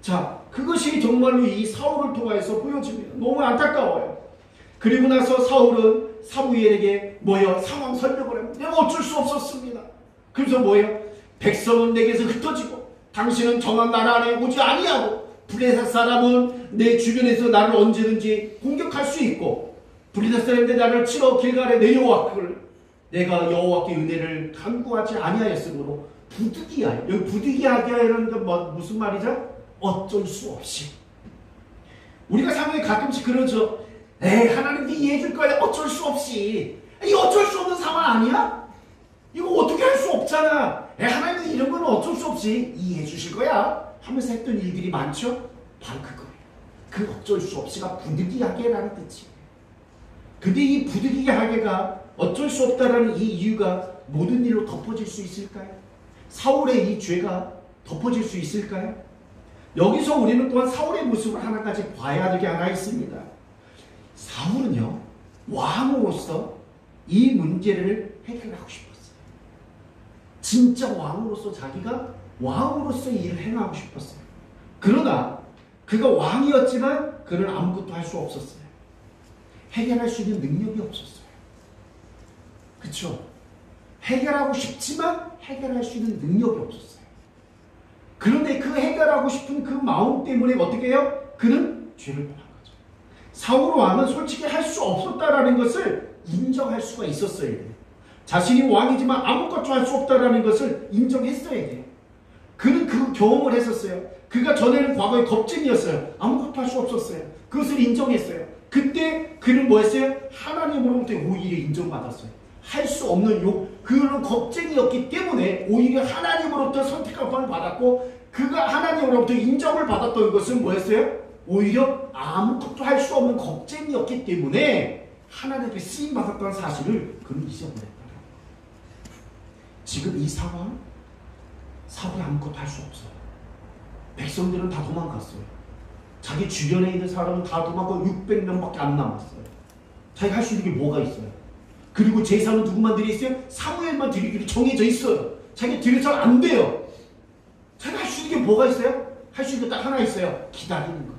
자, 그것이 정말로 이 사울을 통해서 보여집니다. 너무 안타까워요. 그리고 나서 사울은 사무엘에게 상황 설명을 합니다. 내가 어쩔 수 없었습니다. 그래서 백성은 내게서 흩어지고 당신은 정한 나라 안에 오지 아니하고 블레셋 사람은 내 주변에서 나를 언제든지 공격할 수 있고 블레셋 사람인데 나를 치러 길갈에 내려왔거늘 내가 여호와께 은혜를 간구하지 아니하였으므로 부득이하여. 여기 부득이하게 하는 건 무슨 말이죠? 어쩔 수 없이. 우리가 사람이 가끔씩 그러죠. 하나님 이해해 줄 거야. 어쩔 수 없이. 이 어쩔 수 없는 상황 아니야? 이거 어떻게 할 수 없잖아. 하나님은 이런 건 어쩔 수 없이 이해해 주실 거야 하면서 했던 일들이 많죠? 바로 그거예요. 그 어쩔 수 없이가 부득이하게라는 뜻이에요. 근데 이 부득이하게가 어쩔 수 없다라는 이 이유가 모든 일로 덮어질 수 있을까요? 사울의 이 죄가 덮어질 수 있을까요? 여기서 우리는 또한 사울의 모습을 하나까지 봐야 될 게 하나 있습니다. 사울은요, 왕으로서 이 문제를 해결하고 싶었어요. 진짜 왕으로서 자기가 왕으로서 일을 행하고 싶었어요. 그러나 그가 왕이었지만 그는 아무것도 할 수 없었어요. 해결할 수 있는 능력이 없었어요. 그렇죠? 해결하고 싶지만 해결할 수 있는 능력이 없었어요. 그런데 그 해결하고 싶은 그 마음 때문에 어떻게 해요? 그는 죄를 범한 거죠. 사울 왕은 솔직히 할 수 없었다라는 것을 인정할 수가 있었어야 돼요. 자신이 왕이지만 아무것도 할 수 없다라는 것을 인정했어야 돼요. 그는 그 경험을 했었어요. 그가 전에는 과거에 겁쟁이였어요. 아무것도 할 수 없었어요. 그것을 인정했어요. 그때 그는 뭐 했어요? 하나님으로부터 오히려 인정받았어요. 할 수 없는 그는 겁쟁이였기 때문에 오히려 하나님으로부터 선택함을 받았고, 그가 하나님으로부터 인정을 받았던 것은 뭐였어요? 오히려 아무것도 할 수 없는 겁쟁이였기 때문에 하나님께 쓰임 받았다는 사실을 그는 잊어버렸다. 지금 이 상황, 사울이 아무것도 할 수 없어요. 백성들은 다 도망갔어요. 자기 주변에 있는 사람은 다 도망가고 600명밖에 안 남았어요. 자기가 할 수 있는 게 뭐가 있어요? 그리고 제사는 누구만 드려 있어요? 사무엘만 드리기로 정해져 있어요. 자기가 드려서는 안 돼요. 자기가 할 수 있는 게 뭐가 있어요? 할 수 있는 게 딱 하나 있어요. 기다리는 거.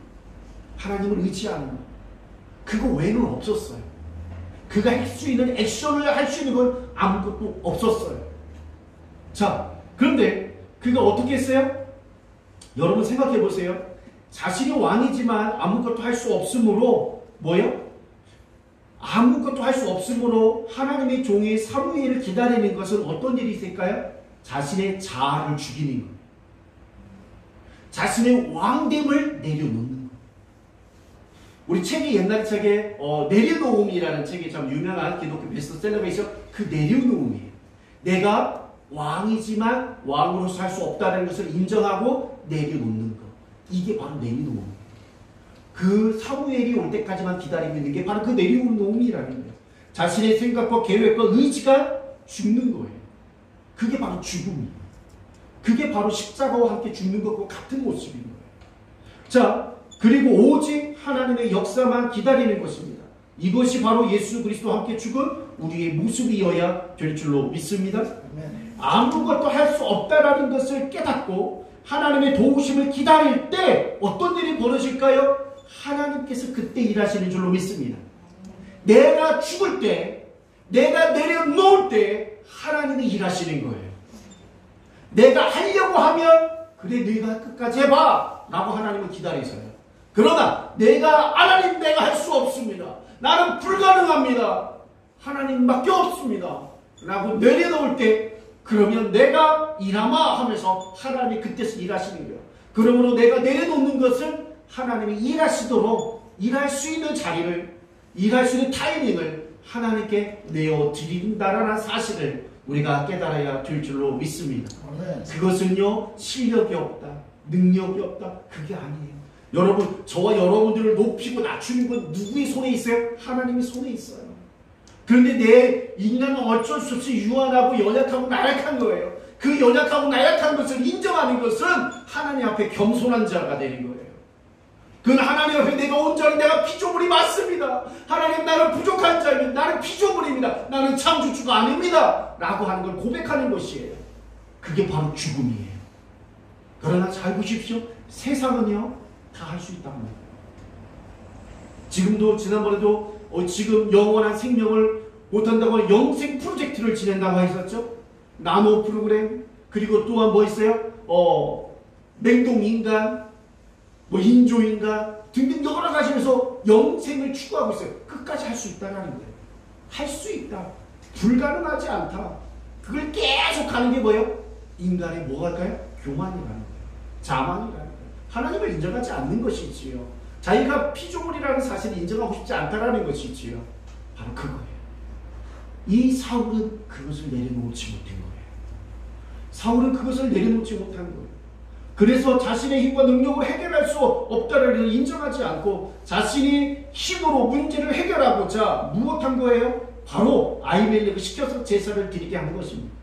하나님을 의지하는 거. 그거 외에는 없었어요. 그가 할 수 있는 액션을 할 수 있는 건 아무것도 없었어요. 자, 그런데 그가 어떻게 했어요? 여러분 생각해 보세요. 자신이 왕이지만 아무것도 할 수 없으므로 뭐예요? 아무것도 할 수 없으므로 하나님의 종이 사무엘을 기다리는 것은 어떤 일이 있을까요? 자신의 자아를 죽이는 것. 자신의 왕됨을 내려놓는 것. 우리 책이 옛날 책에 내려놓음이라는 책이 참 유명한 기독교 베스트셀러가 있어. 그 내려놓음이에요. 내가 왕이지만 왕으로서 할 수 없다는 것을 인정하고 내려놓는 것. 이게 바로 내려놓음. 그 사무엘이 올 때까지만 기다리고 있는 게 바로 그 내려놓음이라는 거예요. 자신의 생각과 계획과 의지가 죽는 거예요. 그게 바로 죽음이에요. 그게 바로 십자가와 함께 죽는 것과 같은 모습인 거예요. 자, 그리고 오직 하나님의 역사만 기다리는 것입니다. 이것이 바로 예수 그리스도와 함께 죽은 우리의 모습이어야 될 줄로 믿습니다. 아무것도 할 수 없다라는 것을 깨닫고 하나님의 도우심을 기다릴 때 어떤 일이 벌어질까요? 하나님께서 그때 일하시는 줄로 믿습니다. 내가 죽을 때, 내가 내려놓을 때 하나님이 일하시는 거예요. 내가 하려고 하면 그래 네가 끝까지 해봐 라고 하나님은 기다리세요. 그러나 하나님 내가 할 수 없습니다. 나는 불가능합니다. 하나님밖에 없습니다 라고 내려놓을 때, 그러면 내가 일하마 하면서 하나님이 그때서 일하시는 거예요. 그러므로 내가 내려놓는 것은 하나님이 일하시도록 일할 수 있는 자리를, 일할 수 있는 타이밍을 하나님께 내어드린다라는 사실을 우리가 깨달아야 될 줄로 믿습니다. 그것은요, 실력이 없다, 능력이 없다, 그게 아니에요. 여러분, 저와 여러분들을 높이고 낮추는 건 누구의 손에 있어요? 하나님의 손에 있어요. 그런데 내 인간은 어쩔 수 없이 유한하고 연약하고 나약한 거예요. 그 연약하고 나약한 것을 인정하는 것은 하나님 앞에 겸손한 자가 되는 거예요. 그건 하나님 앞에 내가 온전히 내가 피조물이 맞습니다. 하나님, 나는 부족한 자입니다. 나는 피조물입니다. 나는 창조주가 아닙니다 라고 하는 걸 고백하는 것이에요. 그게 바로 죽음이에요. 그러나 잘 보십시오. 세상은요 다 할 수 있다고 합니다. 지금도 지난번에도 지금 영원한 생명을 못한다고 영생 프로젝트를 진행한다고 했었죠. 나노 프로그램, 그리고 또한 뭐 있어요? 냉동인간, 뭐 인조인간 등등 여러 가지에서 영생을 추구하고 있어요. 끝까지 할 수 있다는 거예요. 할 수 있다. 불가능하지 않다. 그걸 계속 가는 게 뭐예요? 인간의 뭐가 할까요? 교만이라는 거예요. 자만이라는 거예요. 하나님을 인정하지 않는 것이지요. 자기가 피조물이라는 사실을 인정하고 싶지 않다라는 것이지요. 바로 그거예요. 이 사울은 그것을 내려놓지 못한 거예요. 사울은 그것을 내려놓지 못한 거예요. 그래서 자신의 힘과 능력으로 해결할 수 없다는 것을 인정하지 않고 자신이 힘으로 문제를 해결하고자 무엇한 거예요? 바로 아히멜렉을 시켜서 제사를 드리게 한 것입니다.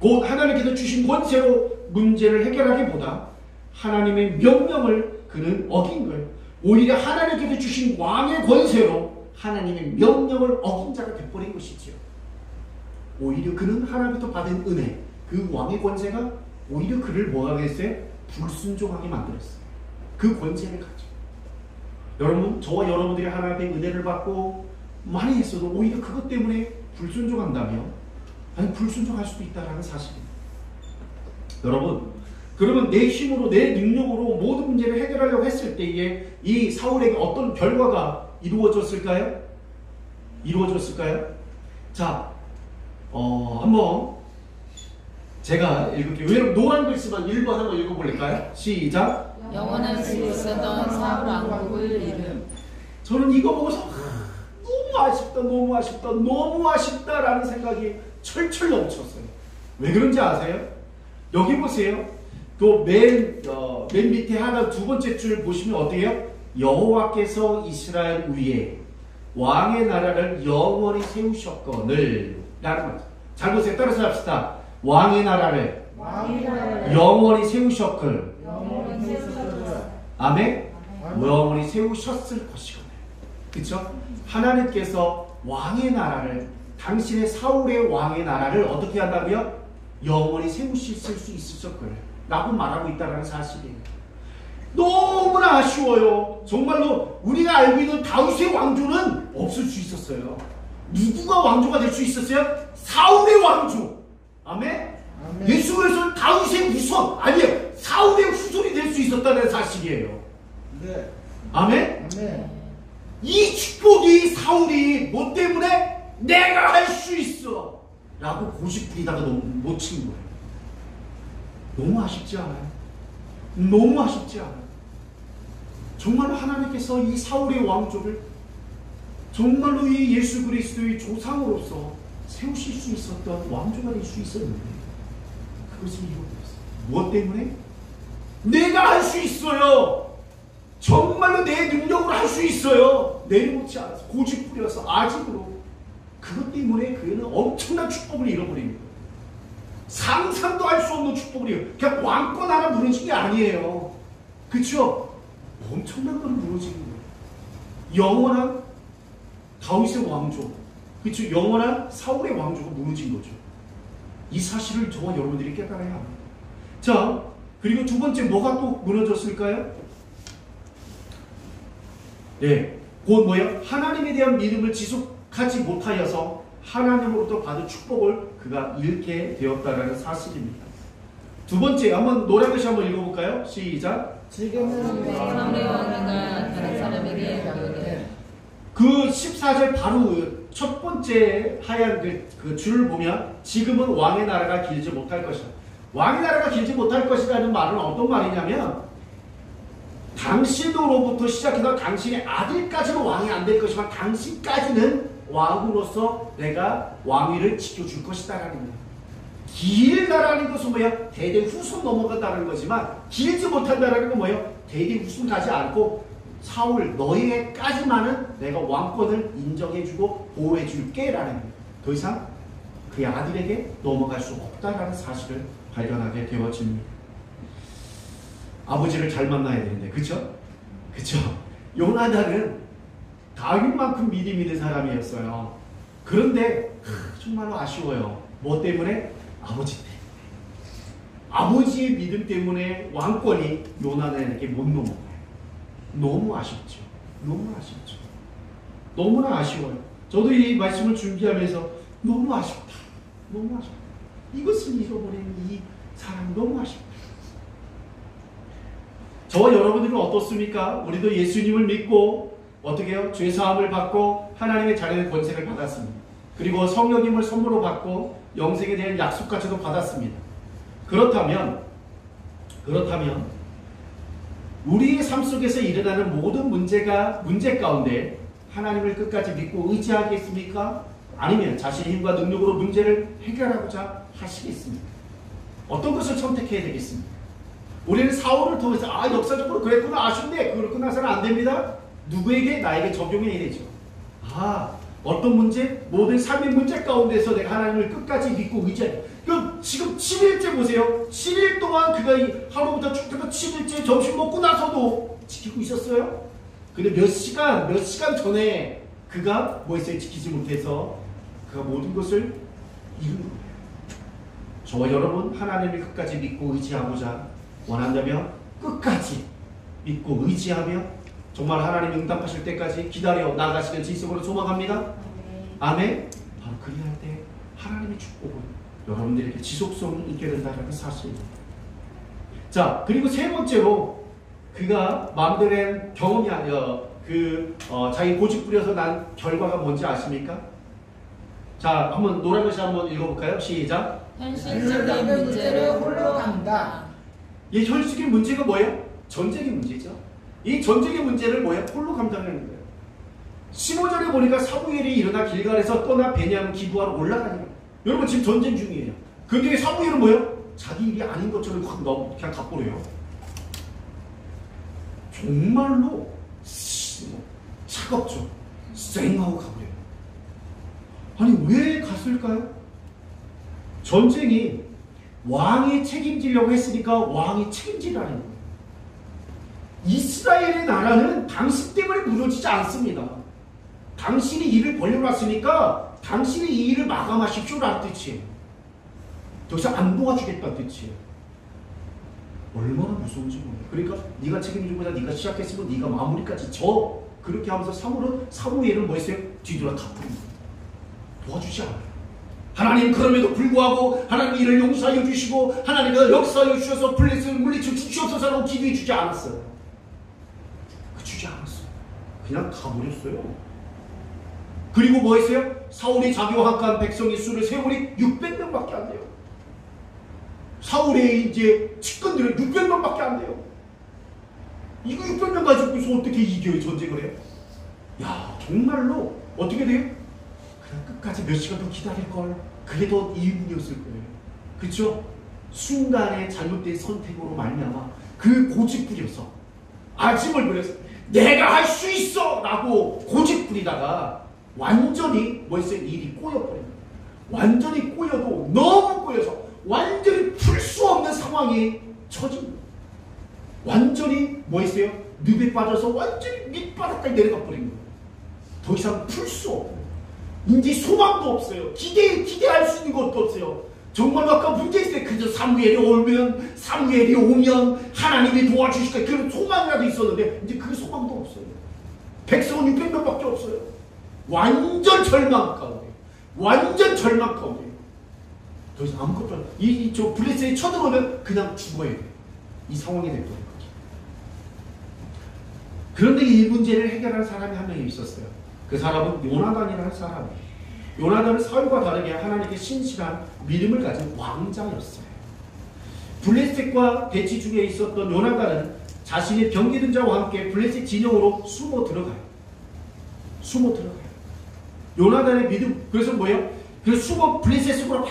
곧 하나님께서 주신 권세로 문제를 해결하기보다 하나님의 명령을 그는 어긴 거예요. 오히려 하나님께서 주신 왕의 권세로 하나님의 명령을 어긴 자가 되어버린 것이지요. 오히려 그는 하나님부터 받은 은혜, 그 왕의 권세가 오히려 그를 뭐하게 했어요? 불순종하게 만들었어요. 그 권세를 가지고. 여러분, 저와 여러분들이 하나님의 은혜를 받고 많이 했어도 오히려 그것 때문에 불순종한다면 아니 불순종할 수도 있다는 사실입니다. 여러분, 그러면 내 힘으로 내 능력으로 모든 문제를 해결하려고 했을 때에 이 사울에게 어떤 결과가 이루어졌을까요? 자, 한번 제가 읽을게요. 왜냐면 노란 글씨만 1번 한번 읽어볼까요? 시작. 영원한 수 있었던 사울 왕국을 이름. 저는 이거 보고서 너무 아쉽다라는 생각이 철철 넘쳤어요. 왜 그런지 아세요? 여기 보세요. 또 맨 밑에 하나 두 번째 줄 보시면 어때요? 여호와께서 이스라엘 위에 왕의 나라를 영원히 세우셨거늘 라는 거죠. 잘 보세요. 따라서 합시다. 왕의 나라를 영원히 세우셨거늘. 아멘? 영원히 세우셨을 것이거늘. 그쵸? 하나님께서 왕의 나라를, 당신의 사울의 왕의 나라를 어떻게 한다고요? 영원히 세우실 수 있으셨거늘 라고 말하고 있다는 사실이에요. 너무나 아쉬워요. 정말로 우리가 알고 있는 다윗의 왕조는 없을 수 있었어요. 누구가 왕조가 될 수 있었어요? 사울의 왕조. 아멘? 예수 그리스도는 다윗의 후손, 아니에요, 사울의 후손이 될 수 있었다는 사실이에요. 네. 아멘? 아멘. 이 축복이 사울이 뭐 때문에 내가 할 수 있어 라고 고집부리다가 너무 못 친 거예요. 너무 아쉽지 않아요? 너무 아쉽지 않아요? 정말로 하나님께서 이 사울의 왕조를 정말로 이 예수 그리스도의 조상으로서 세우실 수 있었던 왕조가 될 수 있었는데 그것을 이루어졌어요. 무엇 때문에? 내가 할 수 있어요. 정말로 내 능력으로 할 수 있어요. 내려놓지 않아서 고집부려서 아직으로 그것 때문에 그는 엄청난 축복을 잃어버린 거예요. 상상도 할 수 없는 축복을 잃어요. 그냥 왕권 하나 무너진 게 아니에요. 그쵸? 엄청난 걸 무너진 거예요. 영원한 다윗의 왕조, 그쵸? 영원한 사울의 왕조가 무너진 거죠. 이 사실을 저와 여러분들이 깨달아야 합니다. 자, 그리고 두 번째 뭐가 또 무너졌을까요? 네, 곧 뭐예요? 하나님에 대한 믿음을 지속하지 못하여서 하나님으로부터 받은 축복을 그가 잃게 되었다는 사실입니다. 두 번째, 한번 노란 글씨 한번 읽어볼까요? 시작. 지금은 사울의 왕위가 다른 사람에게 가게. 그 14절 바로 첫 번째 하얀 그 줄을 보면 지금은 왕의 나라가 길지 못할 것이다. 왕의 나라가 길지 못할 것이라는 말은 어떤 말이냐면 당신으로부터 시작해서 당신의 아들까지는 왕이 안 될 것이지만 당신까지는 왕으로서 내가 왕위를 지켜줄 것이다라는 거예요. 길다라는 것은 뭐야? 대대 후손 넘어간다는 거지만 길지 못한다라는 건 뭐예요? 대대 후손 가지 않고 사울 너희에까지만은 내가 왕권을 인정해주고 보호해줄게 라는 거예요. 더 이상 그의 아들에게 넘어갈 수 없다라는 사실을 발견하게 되어집니다. 아버지를 잘 만나야 되는데, 그쵸? 그쵸? 요나단은 다윗만큼 믿음 있는 사람이었어요. 그런데 정말로 아쉬워요. 뭐 때문에? 아버지 때문에. 아버지의 믿음 때문에 왕권이 요나단에게 못 넘어가요. 너무 아쉽죠. 너무 아쉽죠. 너무나 아쉬워요. 저도 이 말씀을 준비하면서 너무 아쉽다. 너무 아쉽다. 이것을 잃어버린 이 사람 너무 아쉽다. 저와 여러분들은 어떻습니까? 우리도 예수님을 믿고 어떻게 해요? 죄사함을 받고 하나님의 자녀의 권세를 받았습니다. 그리고 성령님을 선물로 받고 영생에 대한 약속까지도 받았습니다. 그렇다면 우리의 삶 속에서 일어나는 모든 문제 가운데 하나님을 끝까지 믿고 의지하겠습니까? 아니면 자신의 힘과 능력으로 문제를 해결하고자 하시겠습니까? 어떤 것을 선택해야 되겠습니까? 우리는 사울을 통해서 역사적으로 그랬구나 아쉽네 그렇고 나서는 안 됩니다. 누구에게? 나에게 적용해야 되죠. 어떤 문제? 모든 삶의 문제 가운데서 내가 하나님을 끝까지 믿고 의지해. 그럼 지금 7일째 보세요. 7일 동안 그가 하루부터 쭉 7일째 점심 먹고 나서도 지키고 있었어요. 근데 몇 시간 전에 그가 뭐 했어요? 지키지 못해서 그가 모든 것을 이룬 거예요. 저와 여러분 하나님을 끝까지 믿고 의지하고자 원한다면 끝까지 믿고 의지하며 정말 하나님 응답하실 때까지 기다려 나가시는 지속으로 소망합니다. 아멘. 바로 그리할 때 하나님의 축복은 여러분들에게 지속성이 있게 된다는 사실입니다. 자, 그리고 세 번째로 그가 만들어낸 경험이 아니라 자기 고집 부려서 난 결과가 뭔지 아십니까? 자, 한번 노란 글씨 한번 읽어볼까요? 시작. 현실적인 문제를 홀로 간다. 이 현실적인 문제가 뭐예요? 전쟁의 문제죠. 이 전쟁의 문제를 홀로 감당하는 거예요. 15절에 보니까 사무엘이 일어나 길갈에서 떠나 베냐민 기부하러 올라가는 거예요. 여러분 지금 전쟁 중이에요. 근데 사무엘은 뭐예요? 자기 일이 아닌 것처럼 확 그냥 가버려요. 정말로 차갑죠. 쌩하고 가버려요. 아니 왜 갔을까요? 전쟁이 왕이 책임지려고 했으니까 왕이 책임지라는 거예요. 이스라엘의 나라는 당신 때문에 무너지지 않습니다. 당신이 일을 벌려놨으니까 당신이 이 일을 마감하십시오라는 뜻이에요. 더 이상 안 도와주겠다는 뜻이에요. 얼마나 무서운지 몰라요. 그러니까 네가 책임지고자 네가 시작했으면 네가 마무리까지 그렇게 하면서 사무엘은 뭐 했어요? 뒤돌아 갚습니다. 도와주지 않아요. 하나님 그럼에도 불구하고 하나님 이를 용서하여 주시고 하나님께서 역사하여 주셔서 블레스를 물리쳐 주시옵소서라고 기도해 주지 않았어요. 주지 않았어요. 그냥 가버렸어요. 그리고 뭐 했어요? 사울이 자기와 함께한 백성의 수를 세월이 600명밖에 안 돼요. 사울의 이제 측근들은 600명밖에 안 돼요. 이거 600명 가지고서 어떻게 이겨요? 전쟁을 해요? 야, 정말로 어떻게 돼요? 그냥 끝까지 몇 시간 더 기다릴걸. 그게 더 이유문이었을 거예요. 그렇죠? 순간의 잘못된 선택으로 말미암아 그 고집 부려서 아침을 부려서 내가 할 수 있어! 라고 고집 부리다가 완전히 뭐 했어요? 일이 꼬여버려요. 완전히 꼬여도 너무 꼬여서 완전히 풀 수 없는 상황이 처진 거예요. 완전히 뭐 했어요? 늪에 빠져서 완전히 밑바닥까지 내려가 버린 거예요. 더 이상 풀 수 없어요. 이제 소망도 없어요. 기대할 수 있는 것도 없어요. 정말 아까 문제 있을 때 그저 사무엘이 오면 하나님이 도와주실 거예요. 그런 소망이라도 있었는데 이제 그 소망도 없어요. 백성은 600명밖에 없어요. 완전 절망 가운데. 더 이상 아무것도 안 돼. 저 블레셋에 쳐들어오면 그냥 죽어야 돼요. 이 상황이 됐던 거죠. 그런데 이 문제를 해결할 사람이 한 명이 있었어요. 그 사람은 요나단이라는 사람이에요. 요나단은 사울과 다르게 하나님께 신실한 믿음을 가진 왕자였어요. 블레셋과 대치 중에 있었던 요나단은 자신의 병기든 자와 함께 블레셋 진영으로 숨어 들어가요. 요나단의 믿음, 그래서 뭐예요? 그 숨어 블레셋 속으로 막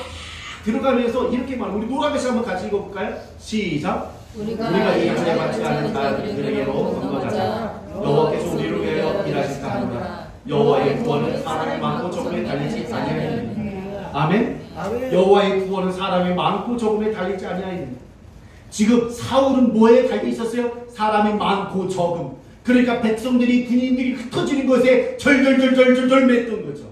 들어가면서 이렇게 말해요. 우리 노라글씨 한번 같이 읽어볼까요? 시작. 우리가 이 안에 받지 않은 자들에게로 건너가자. 여호와께서 우리를 위하여 일하실까 하노라. 여호와의 구원은 사람이 많고 적음에 달리지 아니하리니. 아멘. 여호와의 구원은 사람이 많고 적음에 달리지 아니하리니. 지금 사울은 뭐에 달려 있었어요? 사람이 많고 적음. 그러니까 백성들이 군인들이 흩어지는 것에 절절절절절 맸던 거죠.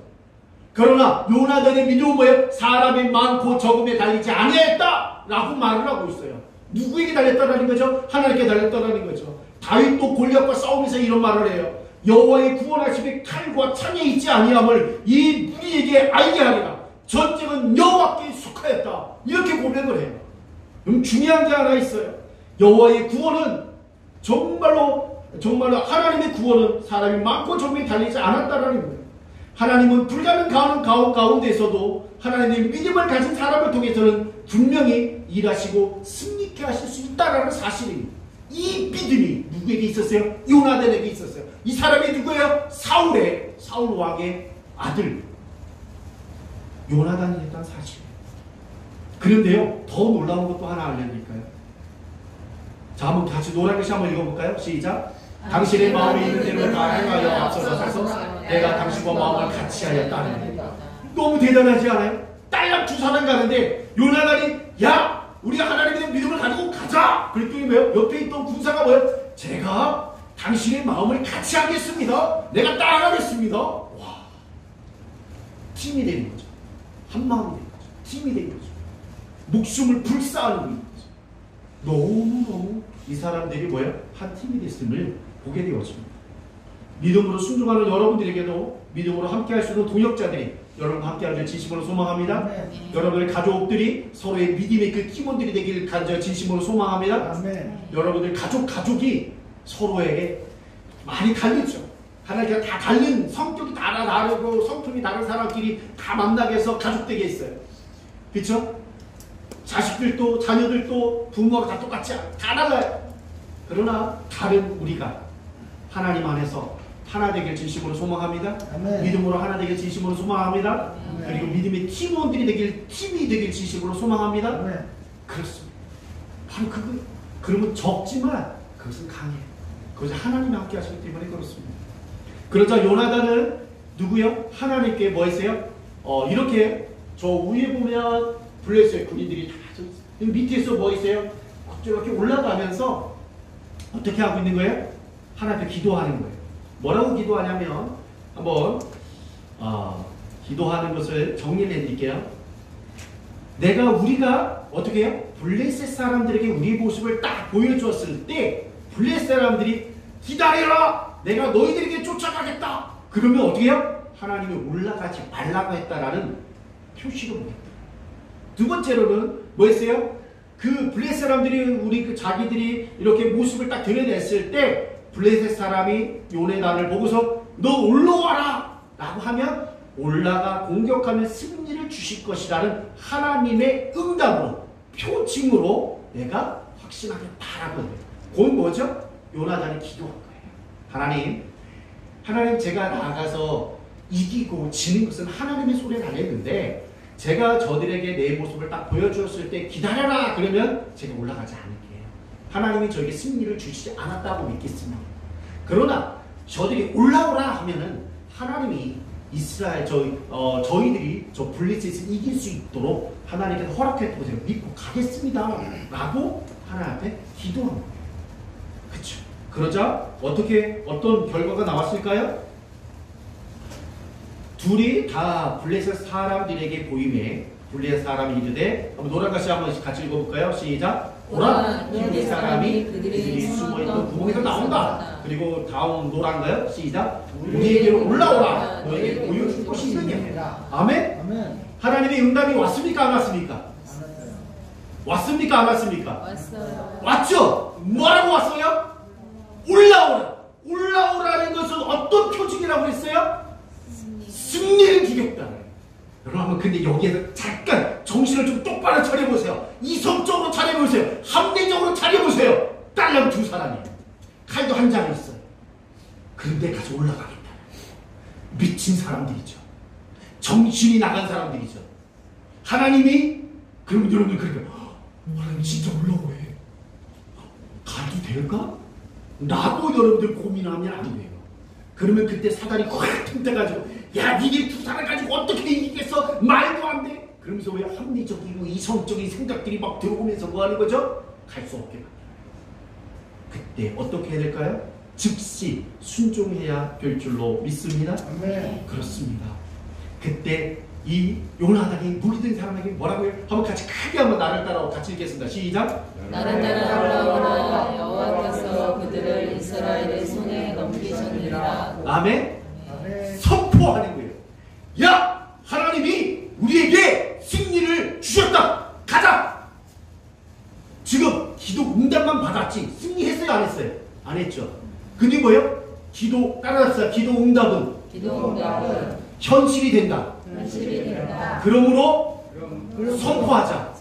그러나 요나단의 믿음은 뭐예요? 사람이 많고 적음에 달리지 아니했다 라고 말을 하고 있어요. 누구에게 달렸다라는 거죠? 하나님께 달렸다라는 거죠. 다윗도 골리앗과 싸우면서 이런 말을 해요. 여호와의 구원하심이 칼과 창에 있지 아니함을 이 무리에게 알게 하리라. 전쟁은 여호와께 속하였다. 이렇게 고백을 해요. 중요한 게 하나 있어요. 여호와의 구원은 정말로 하나님의 구원은 사람이 많고 적음에 달리지 않았다라는 거예요. 하나님은 불가능한 가운데에서도 하나님의 믿음을 가진 사람을 통해서는 분명히 일하시고 승리케 하실 수 있다는 사실입니다. 이 믿음이 누구에게 있었어요? 요나단에게 있었어요. 이 사람이 누구예요? 사울 왕의 아들 요나단이었다는 사실이에요. 그런데요, 더 놀라운 것도 하나 알려드릴까요? 자, 한번 같이 노란글씨 한번 읽어볼까요? 시작. 당신의 마음에 있는 대로 다 행하여 앞서서 서서 내가 당신과 마음을 같이 하여 따르리라. 너무 대단하지 않아요? 딸랑 두 사람 가는데 요나단이 야 우리가 하나님에 대한 믿음을 가지고 가자. 그랬더니 뭐예요? 옆에 있던 군사가 뭐예요? 제가 당신의 마음을 같이 하겠습니다. 내가 따라가겠습니다. 와, 팀이 되는 거죠. 한 마음이 되는 거죠. 팀이 되는 거죠. 목숨을 불사하는 거죠. 너무너무 이 사람들이 뭐예요? 한 팀이 됐음을 보게 되었습니다. 믿음으로 순종하는 여러분들에게도 믿음으로 함께할 수 있는 동역자들이 여러분과 함께하는 진심으로 소망합니다. 여러분의 가족들이 서로의 믿음의 그 팀원들이 되길 진심으로 소망합니다. 여러분들 가족이 서로에게 많이 다르죠. 하나님과 다 다른 성격이 다르고 성품이 다른 사람끼리 다 만나게 해서 가족되게 있어요. 그렇죠? 자식들도 자녀들도 부모가 다 똑같지 않아요. 다 달라요. 그러나 다른 우리가 하나님 안에서 하나 되길 진심으로 소망합니다. 아멘. 믿음으로 하나 되길 진심으로 소망합니다. 아멘. 그리고 믿음의 팀원들이 되길 팀이 되길 진심으로 소망합니다. 아멘. 그렇습니다. 바로 그거예요. 그러면 적지만 그것은 강해요. 그것은 하나님이 함께 하시기 때문에 그렇습니다. 그러자 요나단은 누구요? 하나님께 뭐 했어요? 이렇게 저 위에 보면 블레셋 군인들이 다 밑에서 뭐 있어요? 이렇게 올라가면서 어떻게 하고 있는 거예요? 하나님께 기도하는 거예요. 뭐라고 기도하냐면 한번 기도하는 것을 정리해 드릴게요. 우리가 어떻게 해요? 블레셋 사람들에게 우리 모습을 딱 보여주었을 때 블레셋 사람들이 기다려라! 내가 너희들에게 쫓아가겠다! 그러면 어떻게 해요? 하나님이 올라가지 말라고 했다라는 표시를 보냈다. 두 번째로는 뭐 했어요? 그 블레셋 사람들이 자기들이 이렇게 모습을 딱 드러냈을 때 블레셋 사람이 요나단을 보고서 너 올라와라! 라고 하면 올라가 공격하면 승리를 주실 것이라는 하나님의 응답으로 표징으로 내가 확신하겠다라고 해요. 그건 뭐죠? 요나단이 기도한 거예요. 하나님 제가 나가서 이기고 지는 것은 하나님의 소리를 안 했는데 제가 저들에게 내 모습을 딱 보여주었을 때 기다려라! 그러면 제가 올라가지 않을게요. 하나님이 저에게 승리를 주시지 않았다고 믿겠습니다. 그러나 저들이 올라오라 하면은 하나님이 이스라엘 저희들이 저 블레셋을 이길 수 있도록 하나님께서 허락했다고 제가 믿고 가겠습니다. 라고 하나님 앞에 기도한 거예요. 그렇죠? 그러자 어떤 결과가 나왔을까요? 둘이 다 블레셋 사람들에게 보임에 블레셋 사람이 이르되 한번 노란같이 한번 같이 읽어볼까요? 시작! 오라! 히브리 사람이 그들이 숨어있던 구멍에서 나온다. 그리고 다음 노란가요? 시작! 우리에게로 올라오라. 너에게 보여줄 것이 있느냐. 아멘? 아멘. 하나님의 응답이 왔습니까? 안 왔습니까? 왔습니까? 안 왔습니까? 왔어요. 왔죠? 뭐라고 왔어요? 올라오라. 올라오라는 것은 어떤 표징이라고 했어요? 승리를 주겠다. 여러분 근데 여기에서 잠깐 정신을 좀 똑바로 차려보세요. 이성적으로 차려보세요. 합리적으로 차려보세요. 딸랑 두 사람이 칼도 한 장이 있어요. 그런데 가서 올라가겠다. 미친 사람들이죠. 정신이 나간 사람들이죠. 하나님이 그럼 여러분들 그러니까 하나님 진짜 올라오래. 가도 될까? 라고 여러분들 고민하면 안 돼요. 그러면 그때 사단이 확 틈태가지고 야 니네 두 사람 가지고 어떻게 이기겠어? 말도 안 돼. 그러면서 왜 합리적이고 이성적인 생각들이 막 들어오면서 뭐 하는 거죠? 갈 수 없게 만들어요. 그때 어떻게 해야 될까요? 즉시 순종해야 될 줄로 믿습니다. 네. 그렇습니다. 그때 이 요나단이 물리던 사람에게 뭐라고 해요? 한번 같이 크게 한번 나를 따라 같이 읽겠습니다. 시작! 나를 따라 올라오라. 여호와께서 그들을 이스라엘의 손에 넘기셨느니라. 아멘? 선포하는 거예요. 야! 하나님이 우리에게 승리를 주셨다. 가자! 지금 기도 응답만 받았지 승리했어요? 안 했어요? 안 했죠. 근데 뭐예요? 기도 따라합시다. 기도 응답은 현실이 된다. 그러므로 선포하자.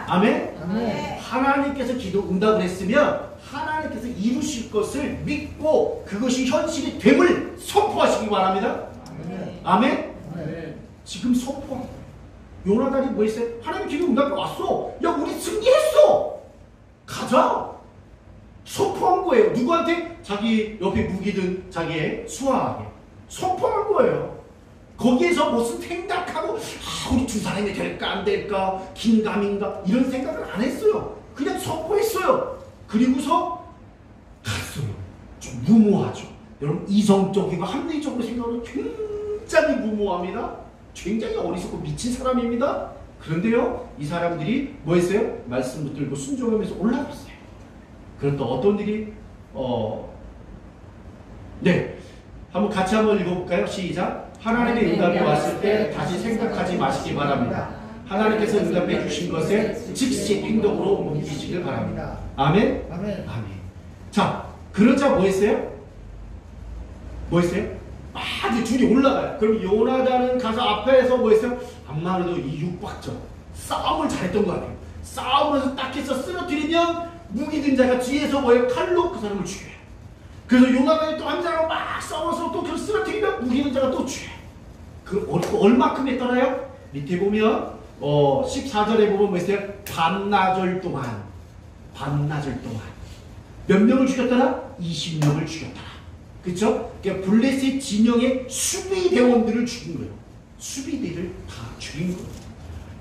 아멘? 아멘. 하나님께서 기도 응답을 했으면 하나님께서 이루실 것을 믿고 그것이 현실이 됨을 선포하시기 바랍니다. 아멘? 아멘. 지금 선포합니다. 요나단이 뭐 했어요? 하나님 기도 응답이 왔어. 야 우리 승리했어. 가자. 가서 선포한 거예요. 누구한테? 자기 옆에 무기든 자기의 수하에게 선포한 거예요. 거기에서 무슨 생각하고 우리 두 사람이 될까 안 될까 긴가민가 이런 생각을 안 했어요. 그냥 선포했어요. 그리고서 갔어요. 좀 무모하죠. 여러분 이성적이고 합리적으로 생각하면 굉장히 무모합니다. 굉장히 어리석고 미친 사람입니다. 그런데요 이 사람들이 뭐 했어요? 말씀 붙들고 순종하면서 올라갔어요. 그런데 어떤 일이 네 한번 같이 한번 읽어볼까요? 시작. 하나님의 응답이 왔을 때 다시 생각하지 마시기 바랍니다. 하나님께서 응답해 주신 것에 즉시 행동으로 옮기시길 바랍니다. 아멘? 아멘. 아멘. 자, 그러자 뭐 했어요? 뭐 했어요? 이제 둘이 올라가요. 그럼 요나단은 가서 앞에서 뭐 했어요? 암만해도 이 육박전 싸움을 잘했던 것 같아요. 싸움에서 딱 해서 쓰러뜨리면 무기든 자가 뒤에서 뭐예요? 칼로 그 사람을 죽여요. 그래서 요나단이 또 한 사람을 막 싸워서 또 그걸 쓰러뜨리면 무기든 자가 또 죽여요. 그 얼마큼 했더라요? 밑에 보면 14절에 보면 뭐 있어요? 반나절 동안 몇 명을 죽였더라? 20명을 죽였더라. 그쵸? 그러니까 블레셋 진영의 수비대원들을 죽인 거예요. 수비대를 다 죽인 거예요.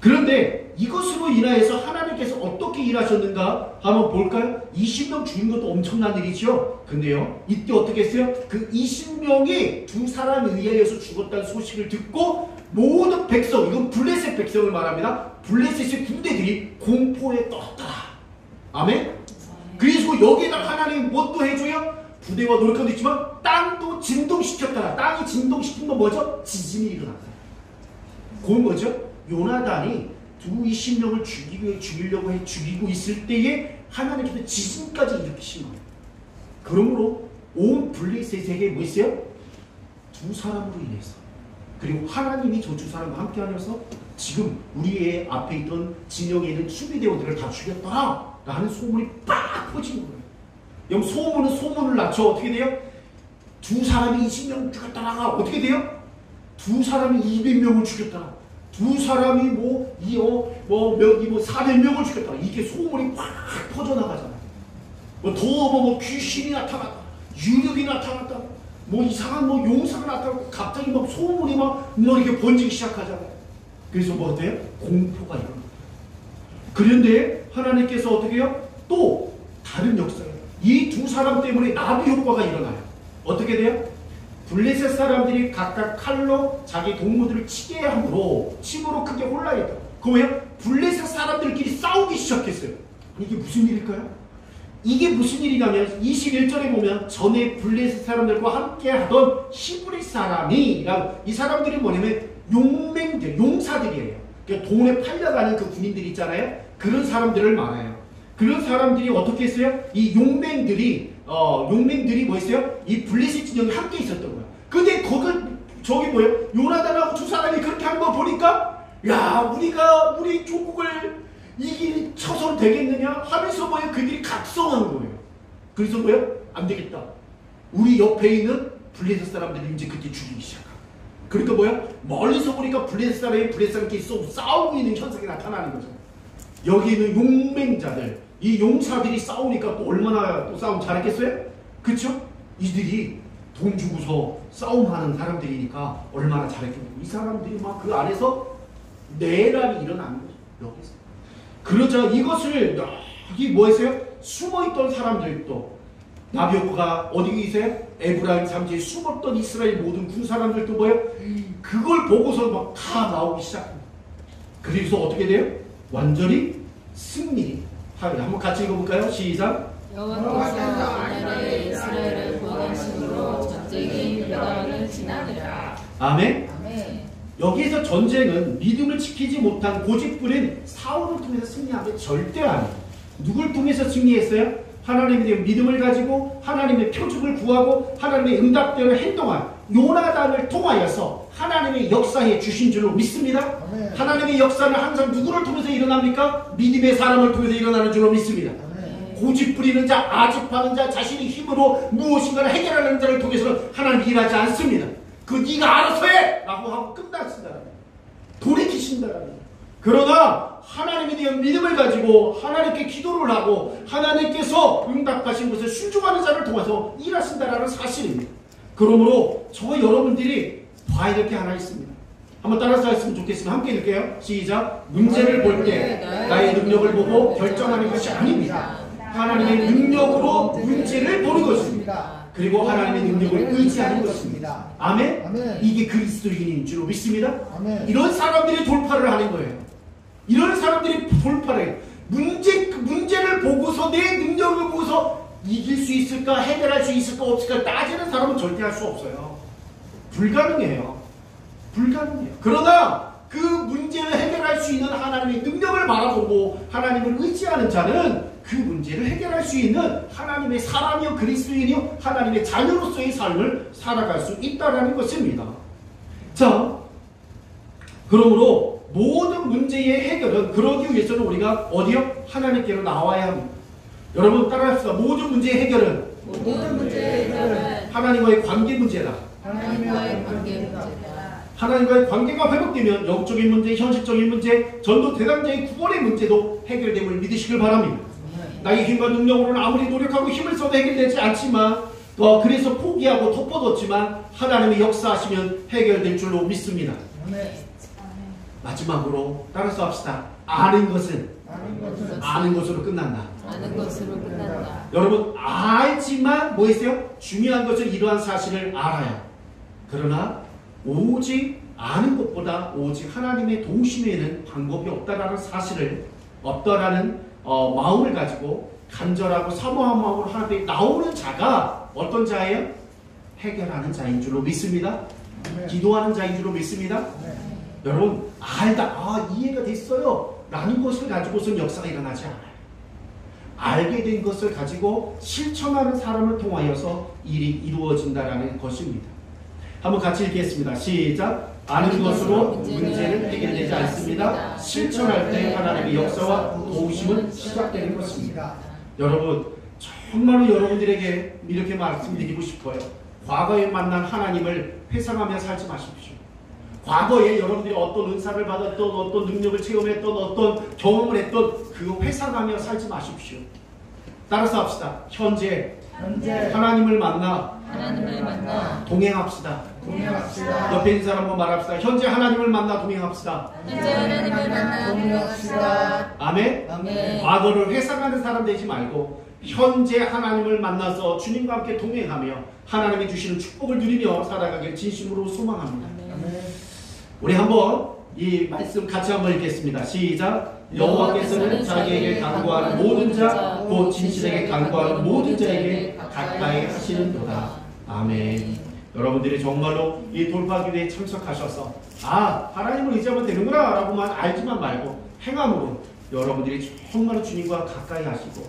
그런데 이것으로 인하여서 하나님께서 어떻게 일하셨는가 한번 볼까요? 20명 죽인 것도 엄청난 일이죠. 근데요 이때 어떻게 했어요? 그 20명이 두 사람에 의하여서 죽었다는 소식을 듣고 모든 백성, 이건 블레셋 백성을 말합니다. 블레셋의 군대들이 공포에 떨었더라. 아멘? 그래서 여기에다 하나님이 뭣도 해줘요? 부대와 노력도 있지만 땅도 진동시켰더라. 땅이 진동시킨 건 뭐죠? 지진이 일어났다. 그건 뭐죠? 요나단이 두 20명을 죽이고 있을 때에 하나님께서 지진까지 일으키신 거예요. 그러므로 온 블레셋에게 뭐 있어요? 두 사람으로 인해서, 그리고 하나님이 저 두 사람과 함께 하셔서 지금 우리의 앞에 있던 진영에 있는 수비대원들을 다 죽였더라 라는 소문이 빡 퍼진 거예요. 여러분 소문은 소문을 낳죠. 어떻게 돼요? 두 사람이 20명 죽였더라가 어떻게 돼요? 두 사람이 200명을 죽였더라. 두 사람이 400명을 죽였더라. 이게 소문이 팍 퍼져나가잖아요. 뭐 귀신이 나타났다. 유력이 나타났다. 이상한 용사가 나타나고 갑자기 소문이 이렇게 번지기 시작하잖아요. 그래서 뭐 어때요? 공포가 일어납니다. 그런데 하나님께서 어떻게 해요? 또 다른 역사예요. 이 두 사람 때문에 나비 효과가 일어나요. 어떻게 돼요? 블레셋 사람들이 각각 칼로 자기 동무들을 치게 함으로 침으로 크게 혼란했다. 그 뭐예요? 블레셋 사람들끼리 싸우기 시작했어요. 이게 무슨 일일까요? 이게 무슨 일이냐면 21절에 보면 전에 블레셋 사람들과 함께 하던 히브리 사람이랑 이 사람들이 뭐냐면 용맹들, 용사들이에요. 그러니까 돈에 팔려가는 그 군인들 있잖아요. 그런 사람들을 말해요. 그런 사람들이 어떻게 했어요? 이 용맹들이 뭐 했어요? 이 블레셋 진영에 함께 있었던 거예요. 근데 저기 뭐예요? 요나단하고 두 사람이 그렇게 한 거 보니까 야 우리가 우리 조국을 쳐서는 되겠느냐 하면서 뭐예요? 그들이 각성한 거예요. 그래서 뭐예요? 안 되겠다. 우리 옆에 있는 블레셋 사람들이 이제 그때 죽이기 시작하고. 그러니까 뭐예요? 멀리서 보니까 블레셋 사람끼리 싸우고 있는 현상이 나타나는 거죠. 여기 있는 용맹자들, 이 용사들이 싸우니까 또 얼마나 또 싸움 잘했겠어요? 그쵸? 이들이 돈 주고서 싸움하는 사람들이니까 얼마나 잘했겠냐고. 이 사람들이 막 그 안에서 내란이 일어나는 거죠. 여기서. 그러자 이것을 여기 뭐 했어요? 숨어있던 사람들도 나비효과가 어디 있어요? 에브라임 산지에 숨었던 이스라엘 모든 군 사람들도 뭐예요? 그걸 보고서 막 다 나오기 시작합니다. 그래서 어떻게 돼요? 완전히 승리. 한번 같이 읽어볼까요? 시작. 여호와께서 나라의 이스라엘을 구원하심으로 전쟁이 벼랑을 지나니라. 아멘. 아멘. 여기에서 전쟁은 믿음을 지키지 못한 고집부린 사울을 통해서 승리한 게 절대 아니에요. 누굴 통해서 승리했어요? 하나님에 대한 믿음을 가지고 하나님의 표적을 구하고 하나님의 응답대로 행동한 요나단을 통하여서 하나님의 역사에 주신 줄로 믿습니다. 아멘. 하나님의 역사는 항상 누구를 통해서 일어납니까? 믿음의 사람을 통해서 일어나는 줄로 믿습니다. 아멘. 고집 부리는 자, 아집하는 자, 자신의 힘으로 무엇인가를 해결하는 자를 통해서는 하나님이 일하지 않습니다. 그 네가 알아서 해! 라고 하고 끝났습니다. 돌이키신다. 그러나 하나님에 대한 믿음을 가지고 하나님께 기도를 하고 하나님께서 응답하신 것을 순종하는 자를 통해서 일하신다라는 사실입니다. 그러므로 저와 여러분들이 봐야 될 게 하나 있습니다. 한번 따라서 했으면 좋겠습니다. 함께 읽을게요. 시작. 문제를 볼 때 나의 능력을 보고 결정하는 것이 아닙니다. 하나님의 능력으로 문제를 보는 것입니다. 그리고 하나님의 능력을 의지하는 것입니다. 아멘? 아멘. 이게 그리스도인인 줄로 믿습니다. 아멘. 이런 사람들이 돌파를 하는 거예요. 이런 사람들이 돌파를 해요. 문제를 보고서 내 능력을 보고서 이길 수 있을까, 해결할 수 있을까 없을까 따지는 사람은 절대 할 수 없어요. 불가능해요. 불가능해요. 그러나 그 문제를 해결할 수 있는 하나님의 능력을 바라보고 하나님을 의지하는 자는 그 문제를 해결할 수 있는 하나님의 사람이요 그리스도인이요 하나님의 자녀로서의 삶을 살아갈 수 있다는 것입니다. 자, 그러므로 모든 문제의 해결은 그러기 위해서는 우리가 어디요? 하나님께로 나와야 합니다. 여러분 따라합시다. 모든 문제의 해결은 하나님과의 관계 문제다. 하나님과의 관계입니다. 하나님과의 관계가 회복되면 영적인 문제, 현실적인 문제, 전도 대상자의 구원의 문제도 해결됨을 믿으시길 바랍니다. 나의 힘과 능력으로는 아무리 노력하고 힘을 써도 해결되지 않지만 그래서 포기하고 덮어뒀지만 하나님의 역사하시면 해결될 줄로 믿습니다. 마지막으로 따라서 합시다. 아는 것은 아는 것으로 끝난다. 아는 것으로 끝난다. 여러분 알지만 뭐 있어요? 중요한 것은 이러한 사실을 알아요. 그러나 오직 아는 것보다 오직 하나님의 도우심에는 방법이 없다라는 사실을 없다라는 마음을 가지고 간절하고 사모한 마음으로 하나님께 나오는 자가 어떤 자예요? 해결하는 자인 줄로 믿습니다. 기도하는 자인 줄로 믿습니다. 여러분 알다 이해가 됐어요 라는 것을 가지고선 역사가 일어나지 않아요. 알게 된 것을 가지고 실천하는 사람을 통하여서 일이 이루어진다라는 것입니다. 한번 같이 읽겠습니다. 시작. 아는 것으로 문제는 해결되지 않습니다. 실천할 때 하나님의 역사와 도우심은 시작되는 것입니다. 여러분 정말로 여러분들에게 이렇게 말씀드리고 싶어요. 과거에 만난 하나님을 회상하며 살지 마십시오. 과거에 여러분들이 어떤 은사를 받았던 어떤 능력을 체험했던 어떤 경험을 했던 그거 회상하며 살지 마십시오. 따라서 합시다. 현재 하나님을 만나 동행합시다. 옆에 있는 사람 한번 말합시다. 현재 하나님을 만나 동행합시다. 아멘? 과거를 회상하는 사람 되지 말고 현재 하나님을 만나서 주님과 함께 동행하며 하나님이 주시는 축복을 누리며 살아가길 진심으로 소망합니다. 우리 한번 이 말씀 같이 한번 읽겠습니다. 시작. 여호와께서는 자기에게 간구하는 모든 자, 곧 진실에게 간구하는 모든 자에게 가까이 하시는도다. 아멘. 여러분들이 정말로 이 돌파기도에 참석하셔서 하나님을 의지하면 되는구나 라고만 알지만 말고 행함으로 여러분들이 정말로 주님과 가까이 하시고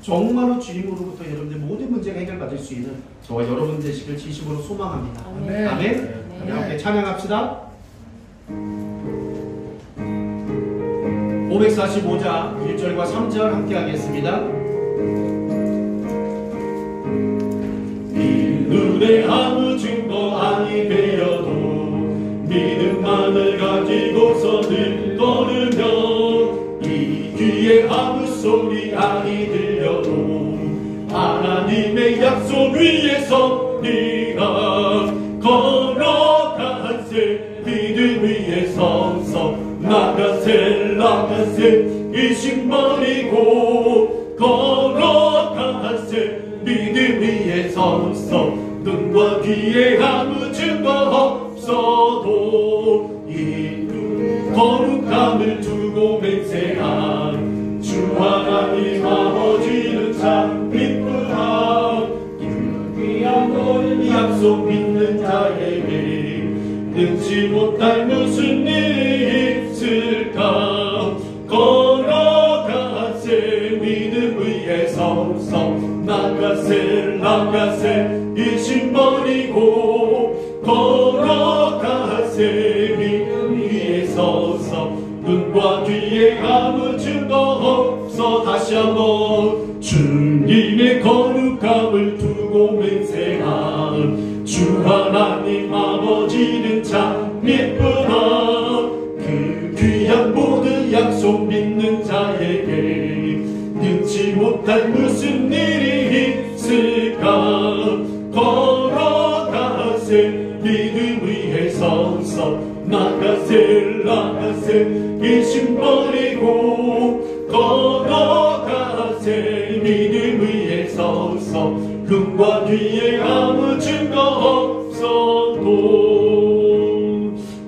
정말로 주님으로부터 여러분들 모든 문제가 해결받을 수 있는 저와 여러분 되시길 진심으로 소망합니다. 아멘. 우리 함께 찬양합시다. 545장 1절과 3절 함께 하겠습니다. 이 눈에 아무 증거 아니 되어도 믿음만을 가지고서는 걸으며 이 귀에 아무 소리 아니 들려도 하나님의 약속 위에서 네가 걸어가세 믿음 위에 서서 나가세 의심 버리고 걸어가세 믿음 위에 서서 눈과 귀에 아무 증거 없어도 이 거룩함을 두고 맹세한 주 하나님 아버지는 참 기쁘다. 그 귀한 너의 약속 믿는 자에게 능치 못할 무슨 일이 있을까. 걸어가세 믿음 위에 서서 나가세 의심 버리고 걸어가세 믿음 위에 서서 눈과 귀에 아무 증거 없어. 다시 한번 주님의 거룩함을 두고 맹세한 주 하나님 아버지는 참 예쁘다. 그 귀한 모든 약속 믿는 믿는 자에게 능치 못할 무슨 일이 있을까. 걸어가세 믿음 위에 서서 나가세 이심 버리고 걸어가세 믿음 위에 서서 금과 뒤에 아무 증거 없어도.